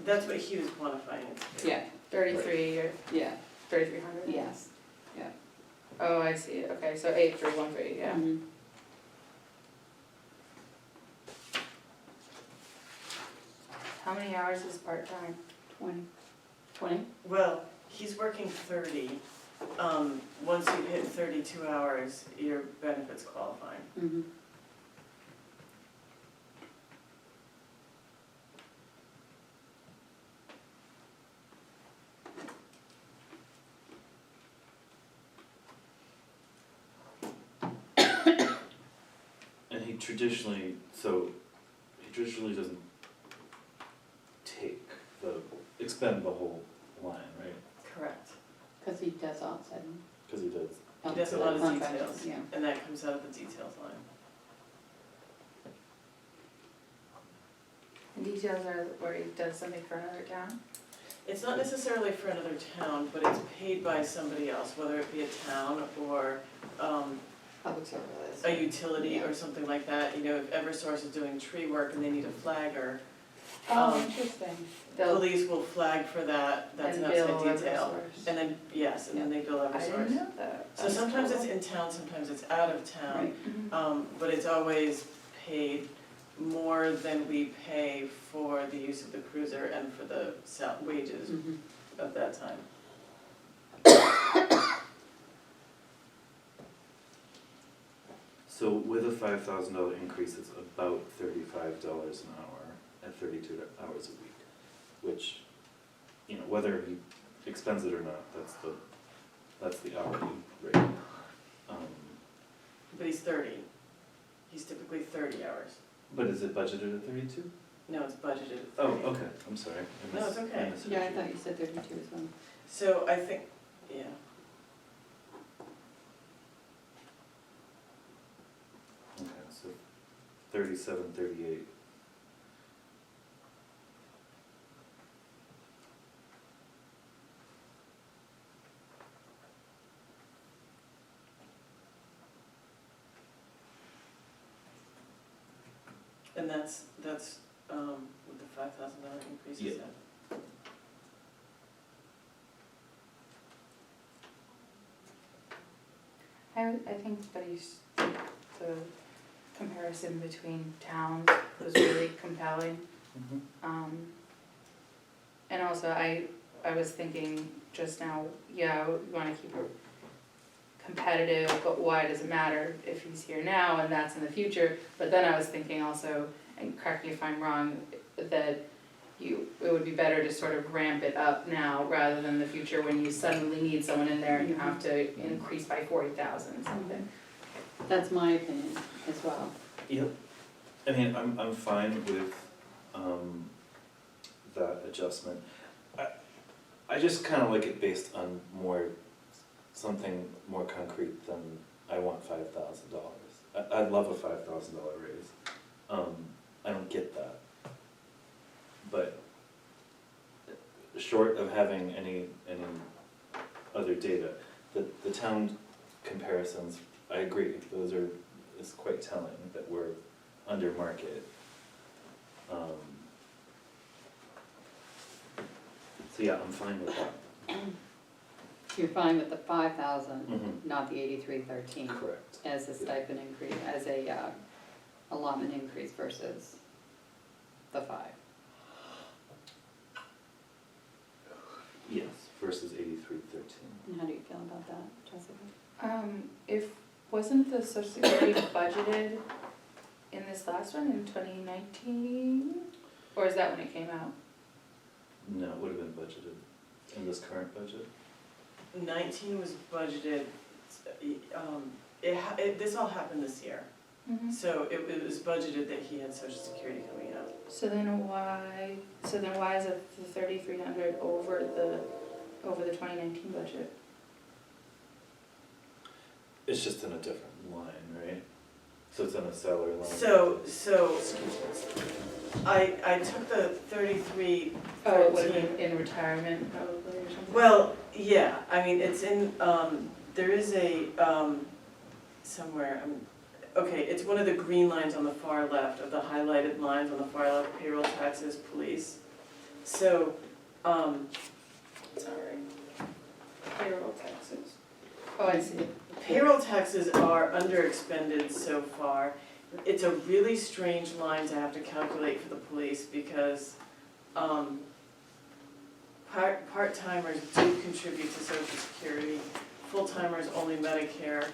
That's what he was quantifying it to be. yeah, 33 or yeah, 3,300? yes. Oh, I see, okay, so 8,313, yeah. Mhm. How many hours is part-time? 20? Well, he's working 30. Once you hit 32 hours, your benefits qualify. Mhm. And he traditionally doesn't expend the whole line, right? Correct. Cause he does outside. Because he does. He does a lot of Contract, details, yeah. and that comes out of the details line. And details are where he does something for another town? It's not necessarily for another town, but it's paid by somebody else, whether it be a town or Public services. a utility or something like that. You know, if Eversource is doing tree work and they need a flagger, Interesting. They'll, police will flag for that, that's an and bill outside detail. Eversource. And then, yes, and then they bill I didn't Eversource. know that. So That's sometimes cool. it's in town, sometimes it's out of town. Right. Mhm. But it's always paid more than we pay for the use of the cruiser and for the wages Mhm. of that time. So with a $5,000 increase, it's about $35 an hour at 32 hours a week, which, whether he expends it or not, that's the hourly rate. but he's 30. He's typically 30 hours. But is it budgeted at 32? No, it's budgeted at 30. Oh, okay, I'm sorry. I No, it's okay. misheard Yeah, I you. thought you said 32 as well. So I think, yeah. Okay, so 37, 38. And that's with the $5,000 increase, is Yeah. that? I think that the comparison between towns was really compelling. And also I was thinking just now, yeah, we wanna keep it competitive, but why does it matter if he's here now and that's in the future? But then I was thinking also, and correct me if I'm wrong, that it would be better to sort of ramp it up now rather than the future when you suddenly need someone in there and you have to increase by 40,000 or something. That's my opinion as well. Yep. I mean, I'm fine with, that adjustment. I just kinda like it based on something more concrete than I want $5,000. I'd love a $5,000 raise. I don't get that. But short of having any other data, the town comparisons, I agree, it's quite telling that we're under market. So yeah, I'm fine with that. You're fine with the 5,000, Mhm. not the 8313, Correct. as a stipend increase, as a allotment increase versus the 5. Yes, versus 8313. And how do you feel about that, Jessica? Wasn't the social security budgeted in this last one in 2019? Or is that when it came out? No, it would have been budgeted in this current budget. 19 was budgeted, this all happened this year. So it was budgeted that he had social security coming out. So then why is it the 3,300 over the 2019 budget? It's just in a different line, right? So it's in a salary line. So Excuse me. I took the 33. Oh, it would have been in retirement probably or something? Well, yeah, I mean, it's in, there is a, somewhere, okay, it's one of the green lines on the far left of the highlighted lines on the far left, payroll taxes, police. So, sorry. Payroll taxes. Oh, I see. Payroll taxes are underexpended so far. It's a really strange line to have to calculate for the police because part-timers do contribute to Social Security, full-timers only Medicare.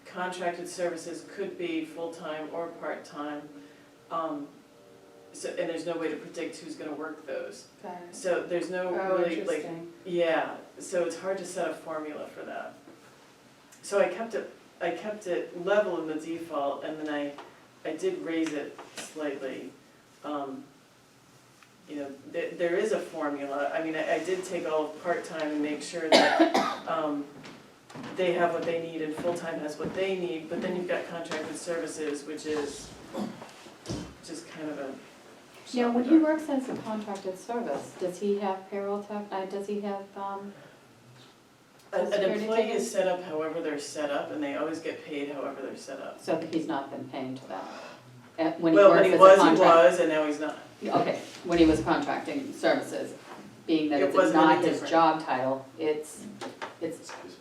Contracted services could be full-time or part-time. So, and there's no way to predict who's gonna work those. Got it. So there's no Oh, really, like, interesting. yeah, so it's hard to set a formula for that. So I kept it level in the default, and then I did raise it slightly. You know, there is a formula, I mean, I did take all of part-time and make sure that, they have what they need and full-time has what they need, but then you've got contracted services, which is just kind of a. Yeah, when he works as a contracted service, does he have payroll tax, does he have, An security employee tickets? is set up however they're set up, and they always get paid however they're set up. so that he's not been paying to that? When he Well, works when as he a was, contract? and now he's not. Okay, when he was contracting services, being that It it's wasn't not any his different. job title, it's Excuse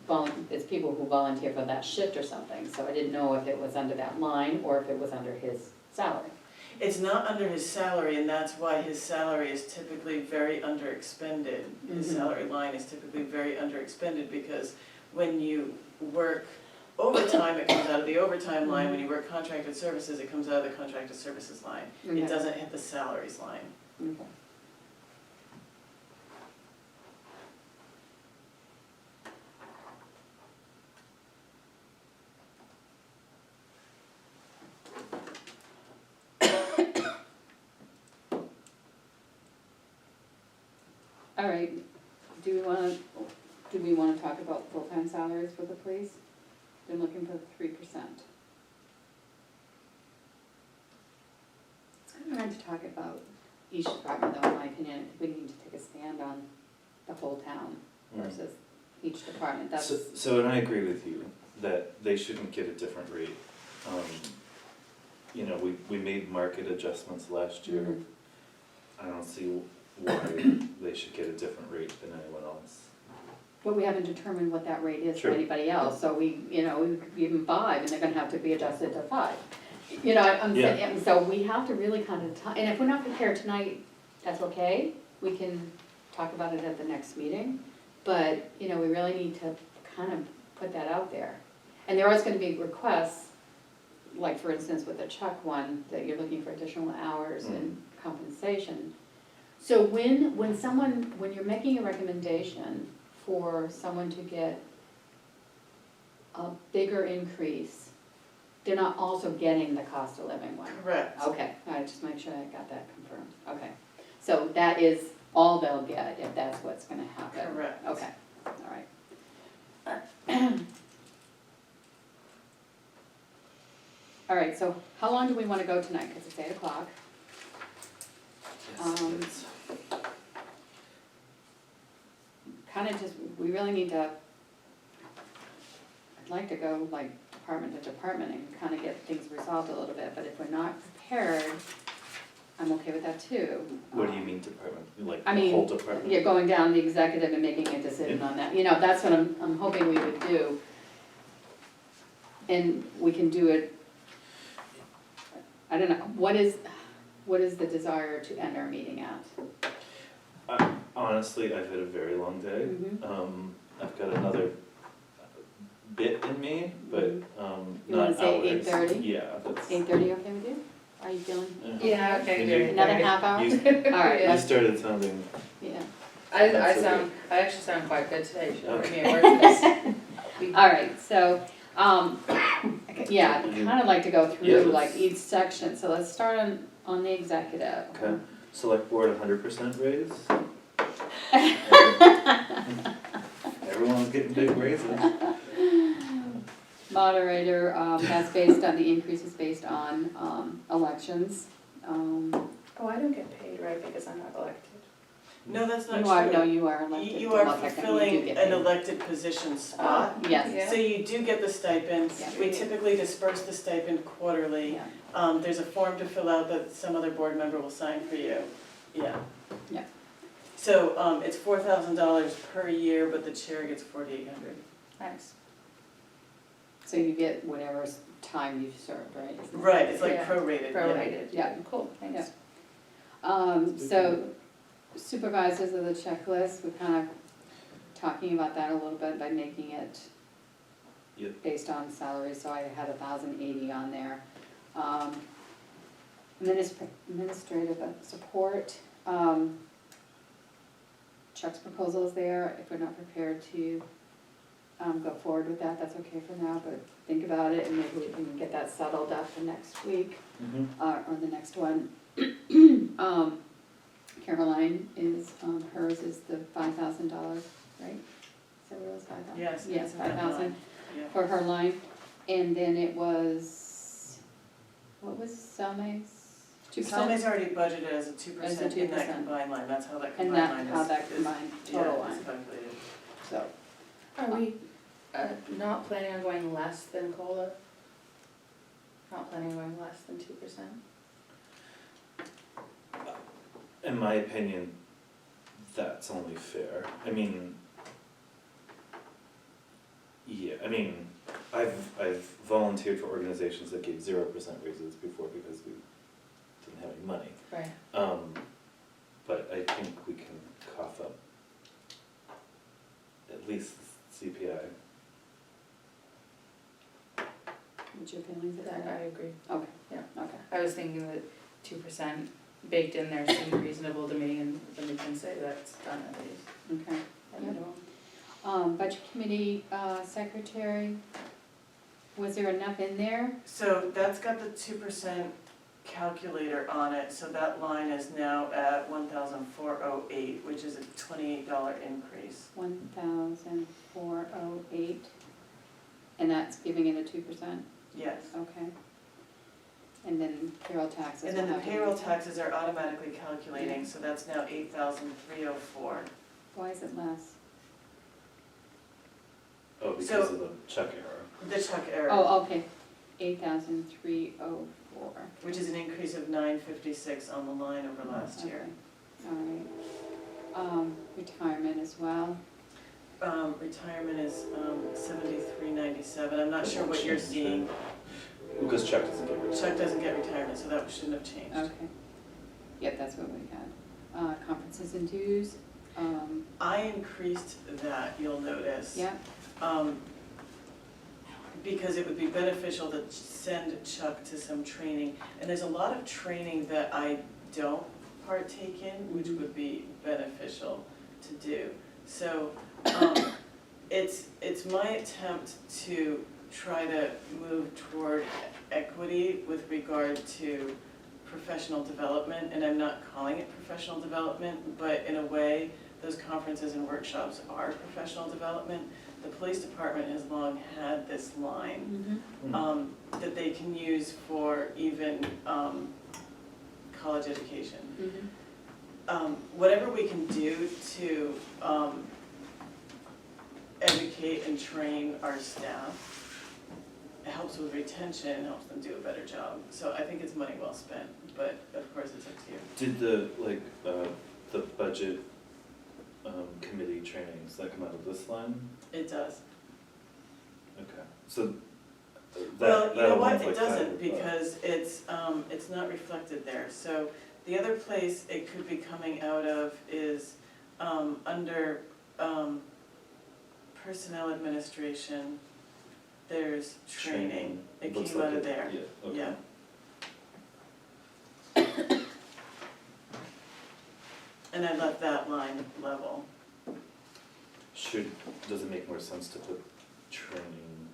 me. it's people who volunteer for that shift or something, so I didn't know if it was under that line or if it was under his salary. It's not under his salary, and that's why his salary is typically very underexpended. His Mhm. salary line is typically very underexpended, because when you work overtime, it comes out of the overtime line. When you work contracted services, it comes out of the contracted services line. Okay. It doesn't hit the salaries line. Okay. All right, do we wanna talk about full-time salaries for the police? They're looking for 3%. It's kind of hard to talk about each department though, in my opinion, I think we need to take a stand on the whole town versus each department, that's. So, and I agree with you, that they shouldn't get a different rate. You know, we made market adjustments last year. Mhm. I don't see why they should get a different rate than anyone else. But we haven't determined what that rate is for True. anybody else, so we could give them 5, and they're gonna have to be adjusted to 5. You know, I'm saying, and so we have to really kind of, and if we're not prepared tonight, that's okay, we can talk about it at the next meeting. But, you know, we really need to kind of put that out there. And there is gonna be requests, like for instance with the Chuck one, that you're looking for additional hours and compensation. So when you're making a recommendation for someone to get a bigger increase, they're not also getting the cost of living one? Correct. Okay, all right, just make sure I got that confirmed, okay. So that is all they'll get if that's what's gonna happen? Correct. Okay, all right. All right, so how long do we wanna go tonight, cause it's 8:00. Yes, Kinda just, we really need to, I'd like to go like department to department and kinda get things resolved a little bit, but if we're not prepared, I'm okay with that too. What do you mean department, like I the mean, whole department? You're going down the executive and making a decision on that, you know, that's what I'm hoping we would do. And we can do it, I don't know, what is the desire to end our meeting at? Honestly, I've had a very long day. Mhm. I've got another bit in me, but You not wanna say hours. 8:30? Yeah, that's. 8:30, okay with you? Are you feeling? Yeah, okay, Can good. you- Another half hour? You, All right, you let's, started sounding, yeah. I actually sound quite good today, you should have heard me at work today. All right, so, yeah, I'd kind of like to go Yeah, through let's- like each section, so let's start on the executive. okay, select board 100% raise. Everyone's getting big raises. Moderator, that's based on, the increase is based on, elections. Oh, I don't get paid, right, because I'm not elected. No, that's not You true. are, no, you are elected. You are Well, technically, you do fulfilling get an paid. elected position spot. Yes, Yeah. So you do get the stipend. Yeah. We typically disperse the stipend quarterly. yeah, There's a form to fill out that some other board member will sign for you. Yeah. Yeah. So, it's $4,000 per year, but the chair gets $4,800. Nice. so you get whatever time you've served, right? Isn't it? Right, it's like Yeah. prorated, yeah. Prorated. Yeah. Cool, thanks. So supervisors of the checklist, we're kind of talking about that a little bit by making it Yep. based on salary, so I had 1,080 on there. Administrative support, Chuck's proposal is there, if we're not prepared to go forward with that, that's okay for now, but think about it and maybe we can get that settled after next week. Or the next one. Caroline is, hers is the $5,000, right? Is that what it was, 5,000? Yes, Yes, it's in that 5,000 line. Yeah. for her line, and then it was, what was Salme's? 2%? Salme's already budgeted as a 2% As a in that 2%. combined line, that's how that And combined line that, is. how that is- combined total Yeah, line, it's calculated. so. Are we not planning on going less than COLA? Not planning on going less than 2%? In my opinion, that's only fair. I mean, yeah, I mean, I've volunteered for organizations that gave 0% raises before because we didn't have any money. Right. But I think we can cough up at least CPI. What's your feelings I about that? agree. Okay, Yeah. okay. I was thinking that 2% baked in there seemed reasonable to me, and then we can say that's done at least. Okay. Budget committee, secretary, was there enough in there? So that's got the 2% calculator on it, so that line is now at 1,408, which is a $28 increase. 1,408, and that's giving it a 2%, Yes. okay. And then payroll taxes. And then will the have to be- payroll taxes are automatically calculating, so that's now 8,304. Why is it less? Oh, because So- of the check error. The check error, Oh, okay, 8,304. which is an increase of 956 on the line over last year. Okay, all right. Retirement as well. Retirement is 7397, I'm not sure what you're seeing. Because check doesn't get returned. Chuck doesn't get retirement, so that shouldn't have changed. Okay. Yep, that's what we had. Conferences and dues, I increased that, you'll notice. yeah, Because it would be beneficial to send Chuck to some training. And there's a lot of training that I don't partake in, which would be beneficial to do. So, it's my attempt to try to move toward equity with regard to professional development, and I'm not calling it professional development, but in a way, those conferences and workshops are professional development. The police department has long had this line, that they can use for even, college education. Whatever we can do to, educate and train our staff, it helps with retention, helps them do a better job. So I think it's money well spent, but of course it's up to you. Did the budget, committee trainings, that come out of this line? It does. Okay, so Well, that you know what, one's it like doesn't, that, but- because it's not reflected there. So the other place it could be coming out of is, under, personnel administration, there's training. It Looks came like out of it- there, Yeah, okay. yeah. And I left that line level. Does it make more sense to put training?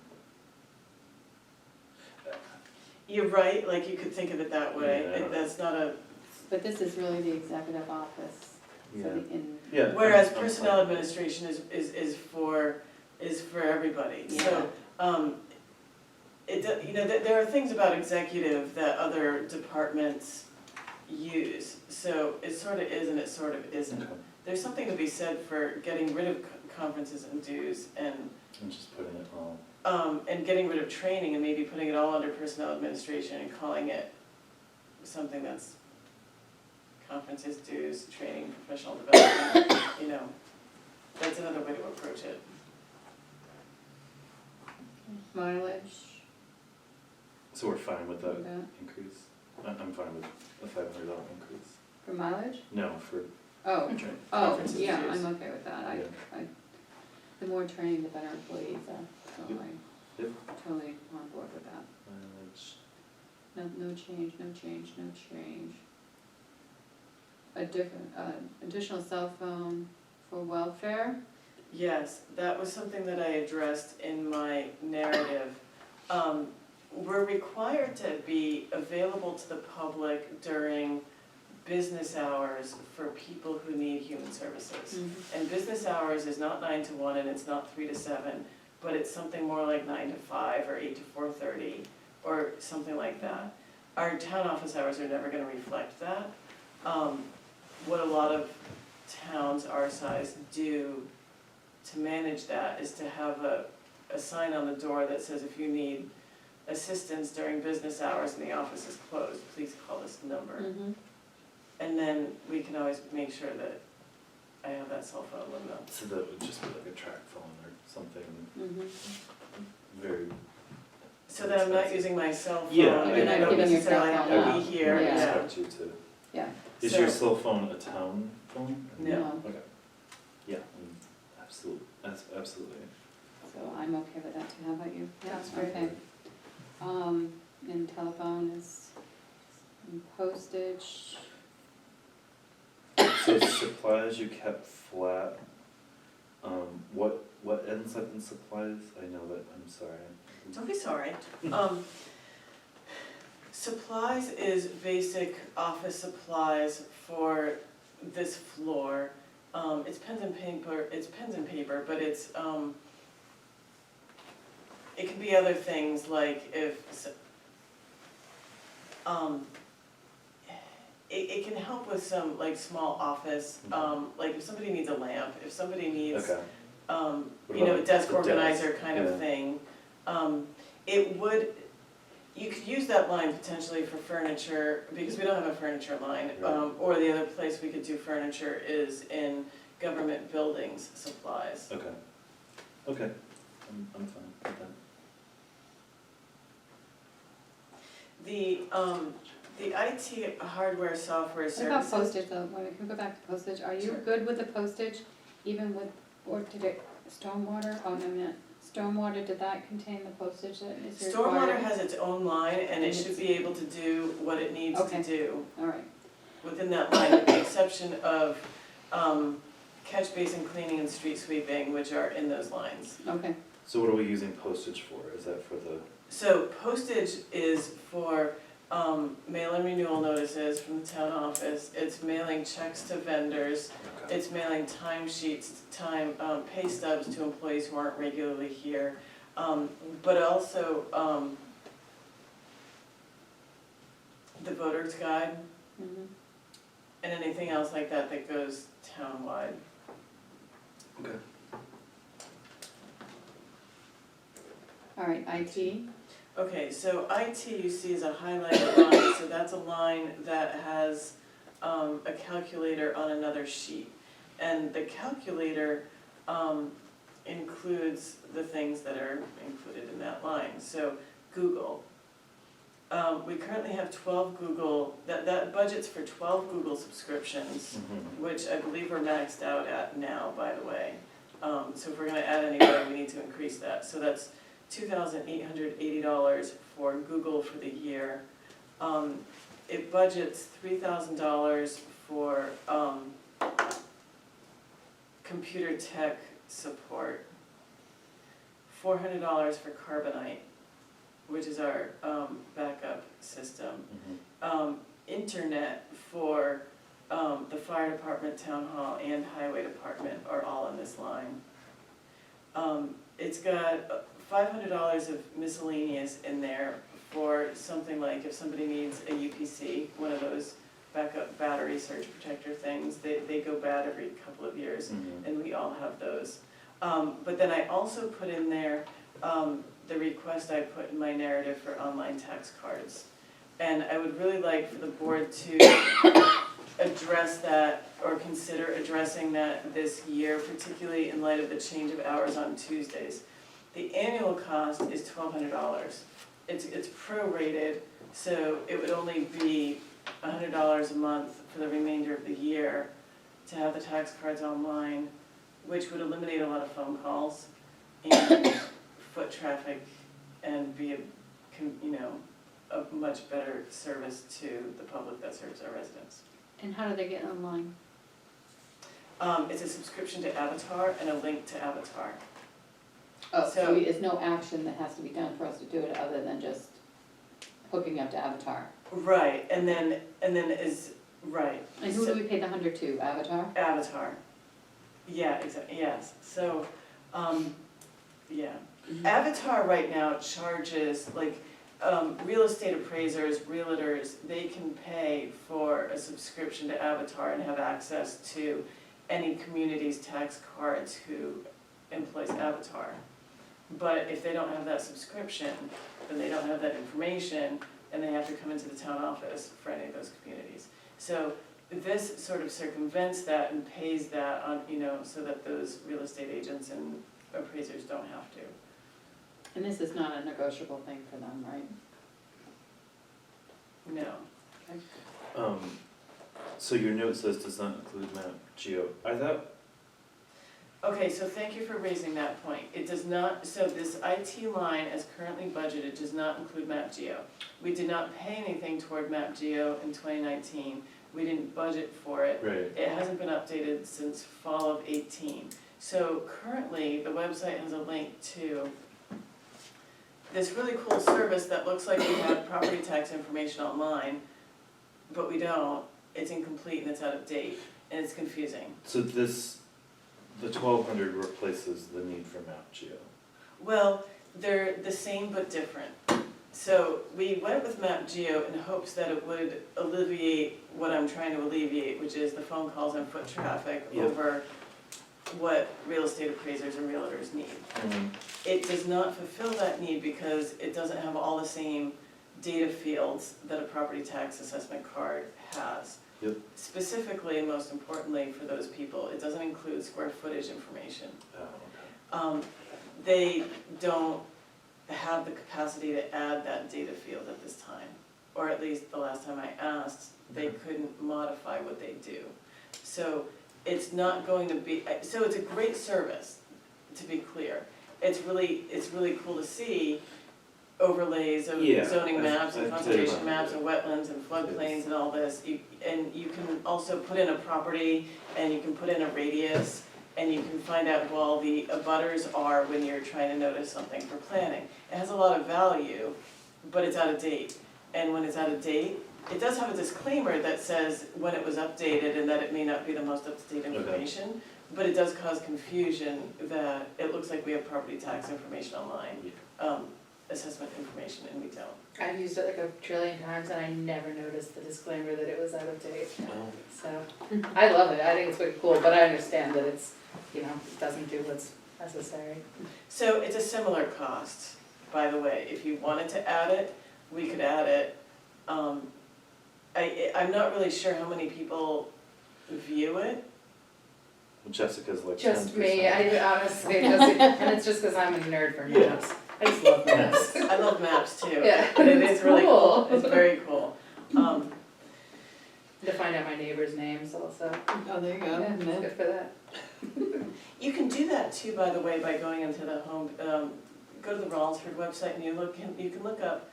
You're right, like you could think of it that way. Yeah. That's not a, but this is really the executive office, so Yeah. the in, Yeah. whereas I'm personnel fine. administration is for everybody. Yeah. So, there are things about executive that other departments use. So it sort of is and it sort of isn't. Okay, There's something to be said for getting rid of conferences and dues and, I'm just putting it all, and getting rid of training and maybe putting it all under personnel administration and calling it something that's conferences, dues, training, professional development, you know. That's another way to approach it. mileage, so we're fine with that that, increase? I'm fine with a $500 increase. for mileage? No, for Oh, training. oh, Conferences, yeah, dues. I'm okay with that, the more training, the better employees are, so Yep. I'm totally on board with that. Mileage. No change, no change, no change. A different, additional cell phone for welfare, Yes, that was something that I addressed in my narrative. We're required to be available to the public during business hours for people who need human services. And business hours is not 9 to 1 and it's not 3 to 7, but it's something more like 9 to 5 or 8 to 4:30 or something like that. Our town office hours are never gonna reflect that. What a lot of towns our size do to manage that is to have a sign on the door that says if you need assistance during business hours and the office is closed, please call this number. And then we can always make sure that I have that cell phone window. So that would just be like a track phone or something very, So that I'm not using my cell phone Yeah, I- and I don't Giving your necessarily cell have phone to out. be here, I would Yeah. yeah. expect you to. yeah, Is So- your cell phone a town phone? No. Okay. Yeah, absolutely, absolutely. so I'm okay with that too, how about you? Yeah, that's great. Okay. And telephone is, and postage, So supplies you kept flat, what ends up in supplies? I know that, I'm sorry. Don't be sorry. Supplies is basic office supplies for this floor. It's pens and paper, but it's, it can be other things like it can help with some like small office, like if somebody needs a lamp, if somebody needs, Okay, you What know, a about desk the desk? organizer kind Yeah. of thing. It would, you could use that line potentially for furniture, because we don't have a furniture line. Right. Or the other place we could do furniture is in government buildings supplies. okay, okay, I'm fine with that. The IT hardware software What about services. postage though, when we can go back to postage, are you Sure. good with the postage, even with, or did it, stormwater, oh no, no, stormwater, did that contain the postage that is required? Stormwater has its own line and it should be able to do what it needs to Okay. do Alright, within that line, with the exception of, catch basin cleaning and street sweeping, which are in those lines. okay, So what are we using postage for? Is that for the, So postage is for, mail-in renewal notices from the town office, it's mailing checks to vendors, okay, it's mailing timesheets, pay stubs to employees who aren't regularly here, but also, the voter's guide mhm. and anything else like that that goes townwide. okay. Alright, IT, Okay, so IT you see is a highlighted line, so that's a line that has, a calculator on another sheet. And the calculator, includes the things that are included in that line, so Google. We currently have 12 Google, that budget's for 12 Google subscriptions, which I believe we're maxed out at now, by the way. So if we're gonna add anybody, we need to increase that, so that's $2,880 for Google for the year. It budgets $3,000 for, computer tech support, $400 for Carbonite, which is our, backup system. Internet for, the fire department, town hall, and highway department are all in this line. It's got $500 of miscellaneous in there for something like if somebody needs a UPC, one of those backup battery surge protector things, they go bad every couple of years, and we all have those. But then I also put in there, the request I put in my narrative for online tax cards. And I would really like for the board to address that or consider addressing that this year, particularly in light of the change of hours on Tuesdays. The annual cost is $1,200. It's prorated, so it would only be $100 a month for the remainder of the year to have the tax cards online, which would eliminate a lot of phone calls and foot traffic and be a much better service to the public that serves our residents. and how do they get online? It's a subscription to Avatar and a link to Avatar. Oh, So- so there's no action that has to be done for us to do it other than just hooking up to Avatar? Right, and then is, right. And who do we pay the 100 to, Avatar? Avatar. Yeah, exactly, yes, so, yeah. Mhm. Avatar right now charges, like, real estate appraisers, realtors, they can pay for a subscription to Avatar and have access to any community's tax cards who employs Avatar. But if they don't have that subscription, then they don't have that information, and they have to come into the town office for any of those communities. So this sort of circumvents that and pays that on, so that those real estate agents and appraisers don't have to. And this is not a negotiable thing for them, right? No. So your note says does not include map geo. I thought, Okay, so thank you for raising that point. It does not, so this IT line as currently budgeted does not include MapGeo. We did not pay anything toward MapGeo in 2019. We didn't budget for it. right, It hasn't been updated since fall of 18. So currently, the website has a link to this really cool service that looks like we have property tax information online, but we don't, it's incomplete and it's out of date, and it's confusing. So this, the 1,200 replaces the need for MapGeo. Well, they're the same but different. So we went with MapGeo in hopes that it would alleviate what I'm trying to alleviate, which is the phone calls and foot traffic Yep. over what real estate appraisers and realtors need. It does not fulfill that need because it doesn't have all the same data fields that a property tax assessment card has. Yep. Specifically, and most importantly for those people, it doesn't include square footage information. Oh, okay. They don't have the capacity to add that data field at this time, or at least the last time I asked, they couldn't modify what they do. So it's not going to be, so it's a great service, to be clear. It's really cool to see overlays of Yeah, zoning maps and I've conservation played maps around and wetlands and floodplains and all this. And you can also put in a property, and you can put in a radius, and you can find out who all the abutters are when you're trying to notice something for planning. It has a lot of value, but it's out of date. And when it's out of date, it does have a disclaimer that says when it was updated and that it may not be the most up-to-date information, but it does cause confusion that it looks like we have property tax information online, assessment information, and we don't. I've used it like a trillion times and I never noticed the disclaimer that it was out of date, Oh, so, I love it, I think it's pretty cool, but I understand that it's, it doesn't do what's necessary. So it's a similar cost, by the way. If you wanted to add it, we could add it. I'm not really sure how many people view it. Jessica's like 10%. Just me, I honestly, and it's just because I'm a nerd for maps, I just love maps. I love maps too. Yeah, But it it's is really cool. cool. It's very cool. To find out my neighbors' names also, Oh, there you go. yeah, it's good for that. You can do that too, by the way, by going into the home, go to the Rollinsford website and you can look up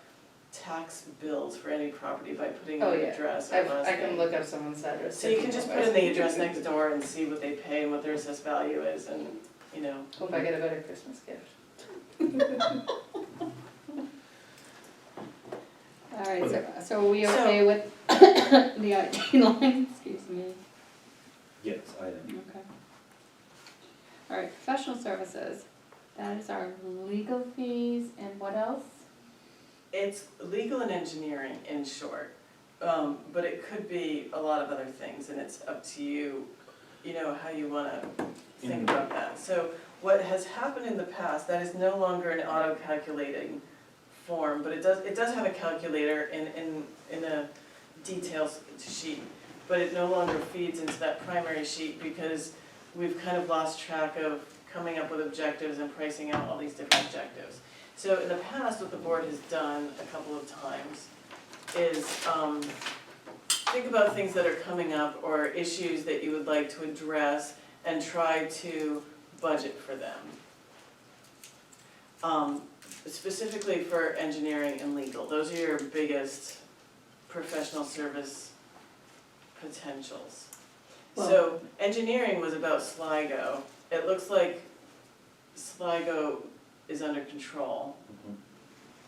tax bills for any property by putting in Oh, an yeah. address I or last can name. look up someone's address. So you can just put in the address next door and see what they pay and what their assessed value is, and, Hope I get a better Christmas gift. All right, so are we So- okay with the IT line, excuse me? Yes, I am. Okay. All right, professional services, that is our legal fees, and what else? It's legal and engineering in short, but it could be a lot of other things, and it's up to you, how you wanna think about that. So what has happened in the past, that is no longer an auto-calculating form, but it does have a calculator in a details sheet, but it no longer feeds into that primary sheet because we've kind of lost track of coming up with objectives and pricing out all these different objectives. So in the past, what the board has done a couple of times is think about things that are coming up or issues that you would like to address and try to budget for them. Specifically for engineering and legal, those are your biggest professional service potentials. So engineering was about Sligo. It looks like Sligo is under control. Mhm.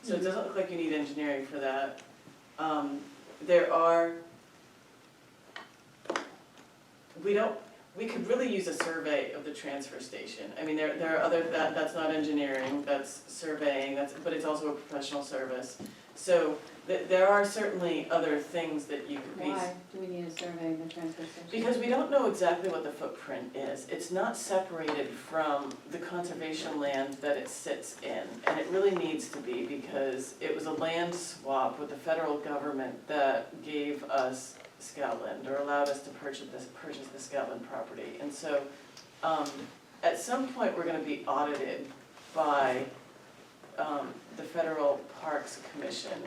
So it doesn't look like you need engineering for that. We could really use a survey of the transfer station. I mean, there are other, that's not engineering, that's surveying, but it's also a professional service. So there are certainly other things that you could be. Why do we need a survey of the transfer station? Because we don't know exactly what the footprint is. It's not separated from the conservation land that it sits in. And it really needs to be because it was a land swap with the federal government that gave us Scotland or allowed us to purchase the Scotland property. And so at some point, we're gonna be audited by the Federal Parks Commission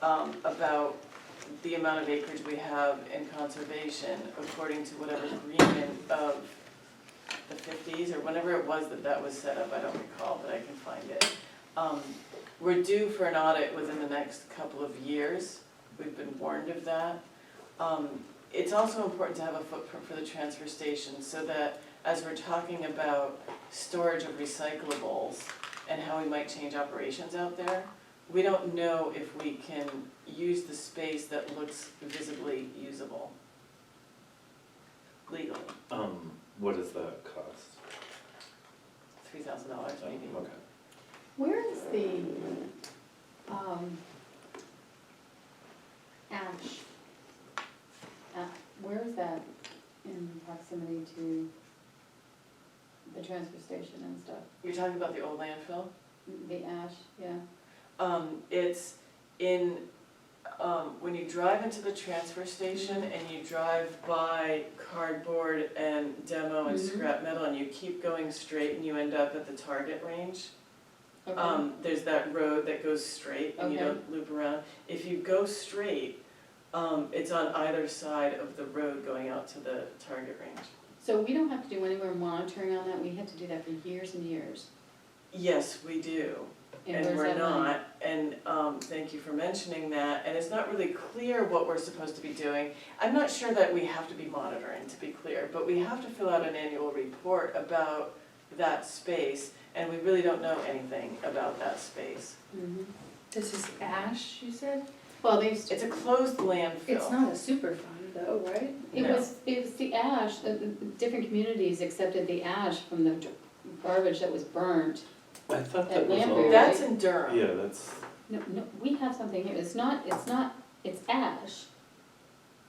about the amount of acreage we have in conservation according to whatever agreement of the 50s or whenever it was that was set up, I don't recall, but I can find it. We're due for an audit within the next couple of years. We've been warned of that. It's also important to have a footprint for the transfer station so that as we're talking about storage of recyclables, and how we might change operations out there, we don't know if we can use the space that looks visibly usable legally. What does that cost? $3,000 maybe. Okay. Where is the, ash? Where is that in proximity to the transfer station and stuff? You're talking about the old landfill? The ash, yeah? It's in, when you drive into the transfer station and you drive by cardboard and demo and Mhm. scrap metal and you keep going straight and you end up at the Target range. Okay. There's that road that goes straight and you Okay. don't loop around. If you go straight, it's on either side of the road going out to the Target range. So we don't have to do any more monitoring on that, we had to do that for years and years. Yes, we do. And where's we're that line? not, and thank you for mentioning that, and it's not really clear what we're supposed to be doing. I'm not sure that we have to be monitoring, to be clear, but we have to fill out an annual report about that space, and we really don't know anything about that space. Mhm. This is ash, you said? Well, they used to. It's a closed landfill. It's not a super fund though, right? It No. was the ash, the different communities accepted the ash from the garbage that was burnt. I thought At that was all. Lamprey, That's in Durham. Yeah, that's, No, we have something here, it's ash,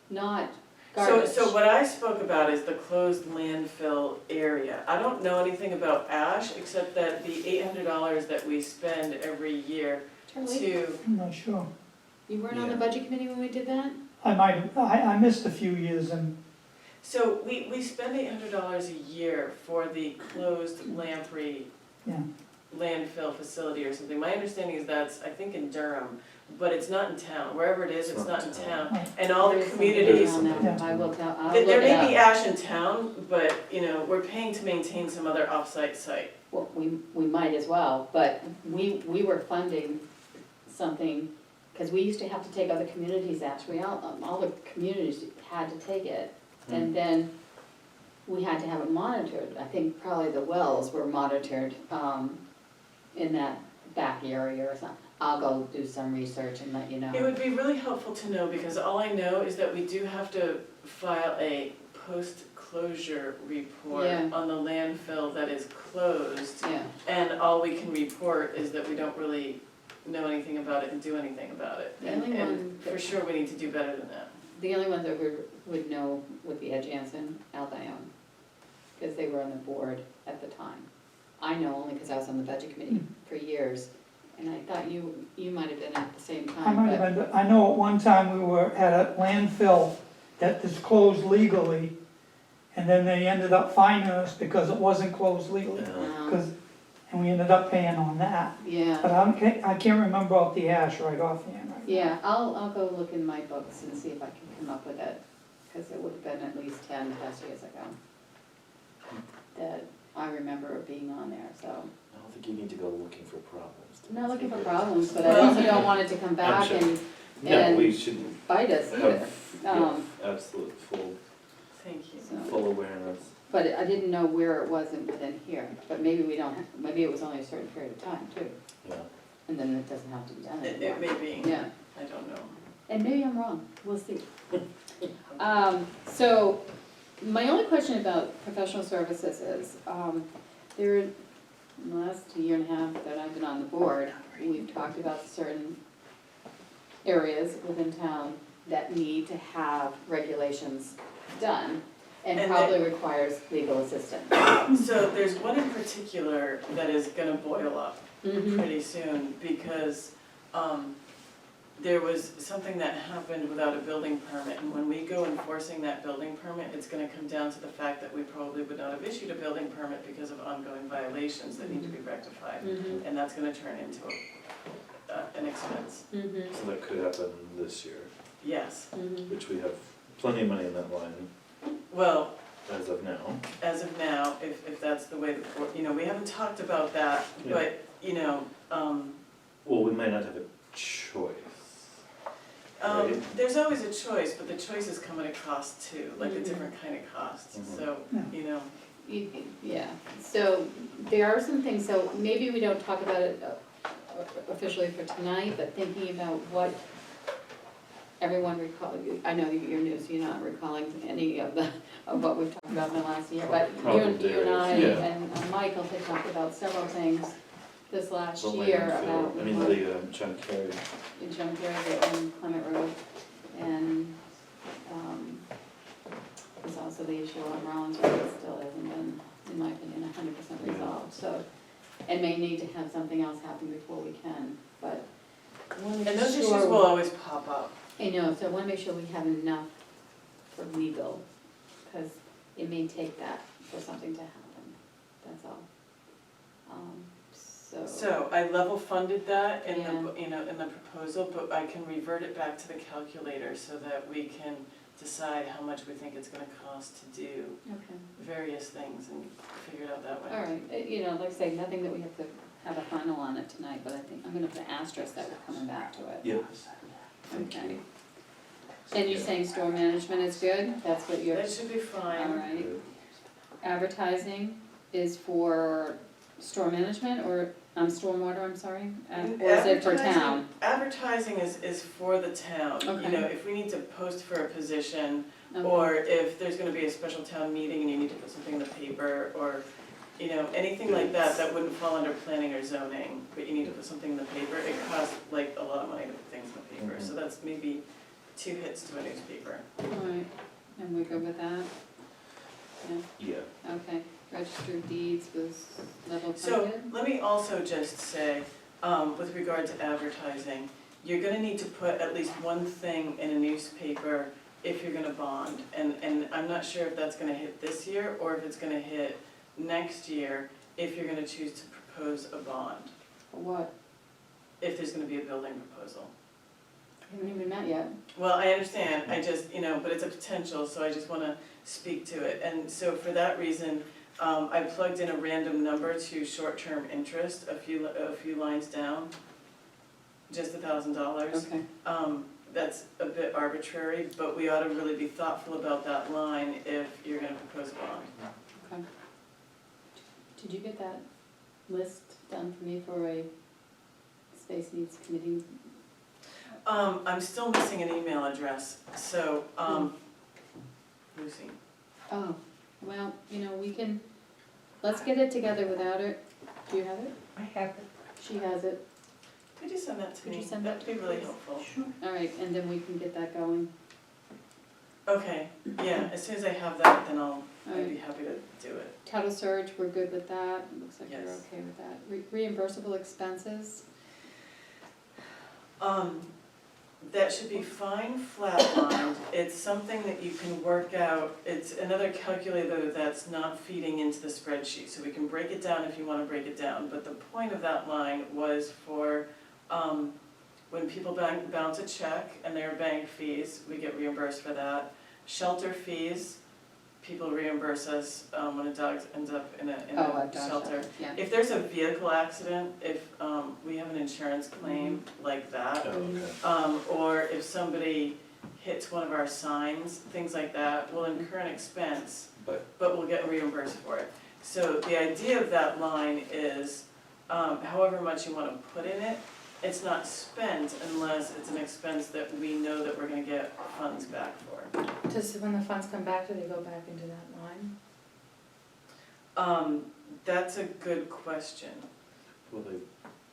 not garbage. So what I spoke about is the closed landfill area. I don't know anything about ash, except that the $800 that we spend every year Charlie, to, I'm not sure. you weren't on the Yeah. budget committee when we did that? I missed a few years and, so we spend $800 a year for the closed Lamprey yeah, landfill facility or something. My understanding is that's, I think, in Durham, but it's not in town. Wherever it is, it's not in town. Right. And all the There is something communities, on that. Yeah. I will I'll there look it may be up. ash in town, but, you know, we're paying to maintain some other off-site site. Well, we might as well, but we were funding something, because we used to have to take other communities' ash, all the communities had to take it. And then we had to have it monitored, I think probably the wells were monitored, in that back area or something. I'll go do some research and let you know. It would be really helpful to know, because all I know is that we do have to file a post-closure report Yeah. on the landfill that is closed. Yeah, And all we can report is that we don't really know anything about it and do anything about it. The And only one and that- for sure, we need to do better than that. the only ones that would know would be Ed Jansen, Al Dione, because they were on the board at the time. I know only because I was on the budget committee for years, and I thought you might have been at the same I time, might but. have been, I know at one time we were at a landfill that was closed legally, and then they ended up fining us because it wasn't closed legally, and we ended up paying on that. Yeah, But I can't remember about the ash right offhand. Right? yeah, I'll go look in my books and see if I can come up with it, because it would have been at least 10 plus years ago that I remember it being on there, so. I don't think you need to go looking for problems. I'm not looking for problems, but I also don't want it to come back sure. and No, we should bite us either. have, yeah, Um, absolute Thank you. so, full awareness. but I didn't know where it was within here, but maybe we don't, maybe it was only a certain period of time too, Yeah. and then it doesn't have to be done It anymore. may be, Yeah, I don't know. and maybe I'm wrong, we'll see. So, my only question about professional services is, there, in the last year and a half that I've been on the board, we've talked about certain areas within town that need to have regulations done, and And probably requires legal assistance. So there's one in particular that is gonna boil up Mhm. pretty soon, because, there was something that happened without a building permit, and when we go enforcing that building permit, it's gonna come down to the fact that we probably would not have issued a building permit because of ongoing violations that need to be rectified, Mhm. and that's gonna turn into an expense. Mhm. So that could happen this year, Yes, Mhm. which we have plenty of money in that line well, as of now. as of now, if that's the way, you know, we haven't talked about that, Yeah. but, you know, Well, we might not have a choice. Right. there's always a choice, but the choices come at a cost too, like a Mhm. different kind of cost, Mhm. so, Yeah. you know, Yeah, so there are some things, so maybe we don't talk about it officially for tonight, but thinking about what everyone I know you're new, so you're not recalling any of what we've talked about in the last year, but Probably you and I is, yeah. and Michael had talked about several things this last The year landfill, about. I mean, the junk carry. In Junkyard and Clement Road, and, there's also the issue on Rollins Road that still hasn't been, in my opinion, 100% resolved, so, and may need to have something else happen before we can, but I wanna And make those issues sure- will always pop up. I know, so I wanna make sure we have enough for legal, cause it may take that for something to happen, that's all. So I level funded that in Yeah. the, you know, in the proposal, but I can revert it back to the calculator so that we can decide how much we think it's gonna cost to do Okay, various things and figure it out that way. all right, you know, like I say, nothing that we have to have a final on it tonight, but I think, I'm gonna put an asterisk that we're coming back to it. Yep. Okay. And you're saying store management is good, that's what you're, That should be fine. alright. Advertising is for store management or, stormwater, I'm sorry, And or is it for advertising- town? Advertising is for the town, you Okay. know, if we need to post for a position, Okay. or if there's gonna be a special town meeting and you need to put something in the paper, or, you know, anything like that, that wouldn't fall under planning or zoning, but you need to put something in the paper, it costs like a lot of money to put things in the paper, so that's maybe 2 hits to a newspaper. Alright, and we're good with that? Yeah. Okay, registered deeds was level So, funded? let me also just say, with regard to advertising, you're gonna need to put at least one thing in a newspaper if you're gonna bond. And I'm not sure if that's gonna hit this year, or if it's gonna hit next year, if you're gonna choose to propose a bond, For what? if there's gonna be a building proposal. We haven't even met yet. Well, I understand, I just, you know, but it's a potential, so I just wanna speak to it. And so for that reason, I plugged in a random number to short-term interest, a few lines down, just $1,000. Okay, That's a bit arbitrary, but we ought to really be thoughtful about that line if you're gonna propose a bond. okay. Did you get that list done for me for a space needs committee? I'm still missing an email address, so, Lucy. Oh, well, you know, let's get it together without it. Do you have it? I have it. She has it. Could you send that to Could me? you send that That'd be really helpful. All right, and then we can get that going. Okay, yeah, as soon as I have that, then All I'd be right, happy to do it. title surge, we're good with that. It looks like you're Yes. okay with that. Reimbursable expenses, That should be fine flatlined. It's something that you can work out. It's another calculator that's not feeding into the spreadsheet, so we can break it down if you wanna break it down. But the point of that line was for, when people bounce a check and there are bank fees, we get reimbursed for that. Shelter fees, people reimburse us, when a dog ends up in oh, a a dog shelter. yeah. If there's a vehicle accident, if, we have an insurance claim like that, Oh, okay. or if somebody hits one of our signs, things like that, we'll incur an expense, But but we'll get reimbursed for it. So the idea of that line is, however much you wanna put in it, it's not spent unless it's an expense that we know that we're gonna get funds back for. Does, when the funds come back, do they go back into that line? That's a good question. will they,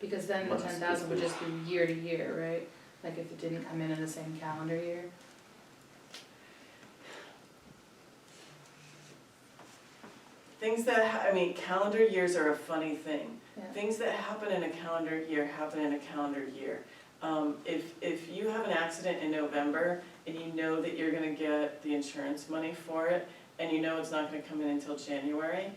Because then the Must, 10,000 would if just be year to year, right? Like if it didn't come in the same calendar year? Things that, I mean, calendar years are a funny thing. Yeah. Things that happen in a calendar year happen in a calendar year. If you have an accident in November and you know that you're gonna get the insurance money for it, and you know it's not gonna come in until January,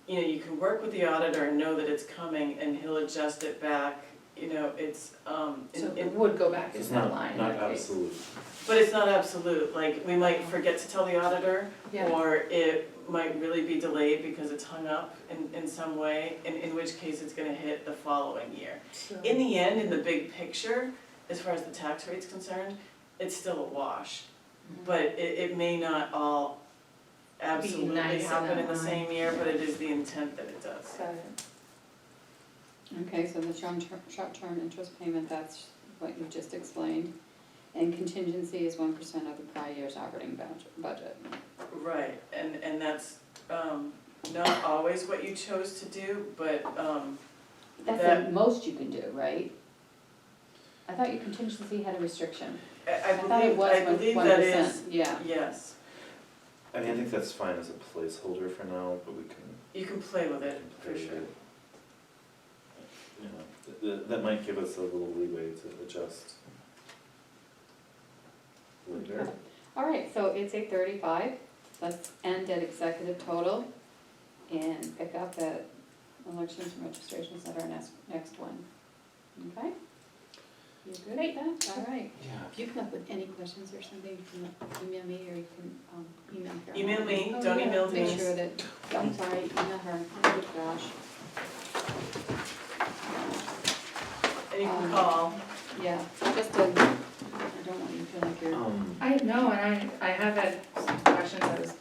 you know, you can work with the auditor and know that it's coming and he'll adjust it back, you know, it's, So in- it would go back it's into that not, line in not that case. absolute. but it's not absolute, like, we might forget to tell the auditor, Yeah, or it might really be delayed because it's hung up in some way, in which case it's gonna hit the following year. so, In the end, in the big picture, as far as the tax rate's concerned, it's still a wash, Mhm. but it may not all absolutely nice in happen in that the line. same year, but it is the intent that it does. Got it. Okay, so the short-term interest payment, that's what you just explained. And contingency is 1% of the prior year's operating budget. Right, and that's, not always what you chose to do, but, That's That- the most you can do, right? I thought your contingency had a restriction. I thought it was believe 1%, that is, yeah. yes, I mean, I think that's fine as a placeholder for now, but we can. you can play with it, for play with sure. it. You know, that might give us a little leeway to adjust later. All right, so it's 8:35, let's end at executive total and pick up at elections and registrations at our next one. Okay? You good with that? All right. Yeah. If you come up with any questions or something, you can email me or you can email her. Email me, Oh, don't yeah, email Make Denise. sure that, I'm sorry, email her, oh gosh. And you can call. Yeah, just to, I don't want you to feel like you're. Um, I know, and I have had some questions, I was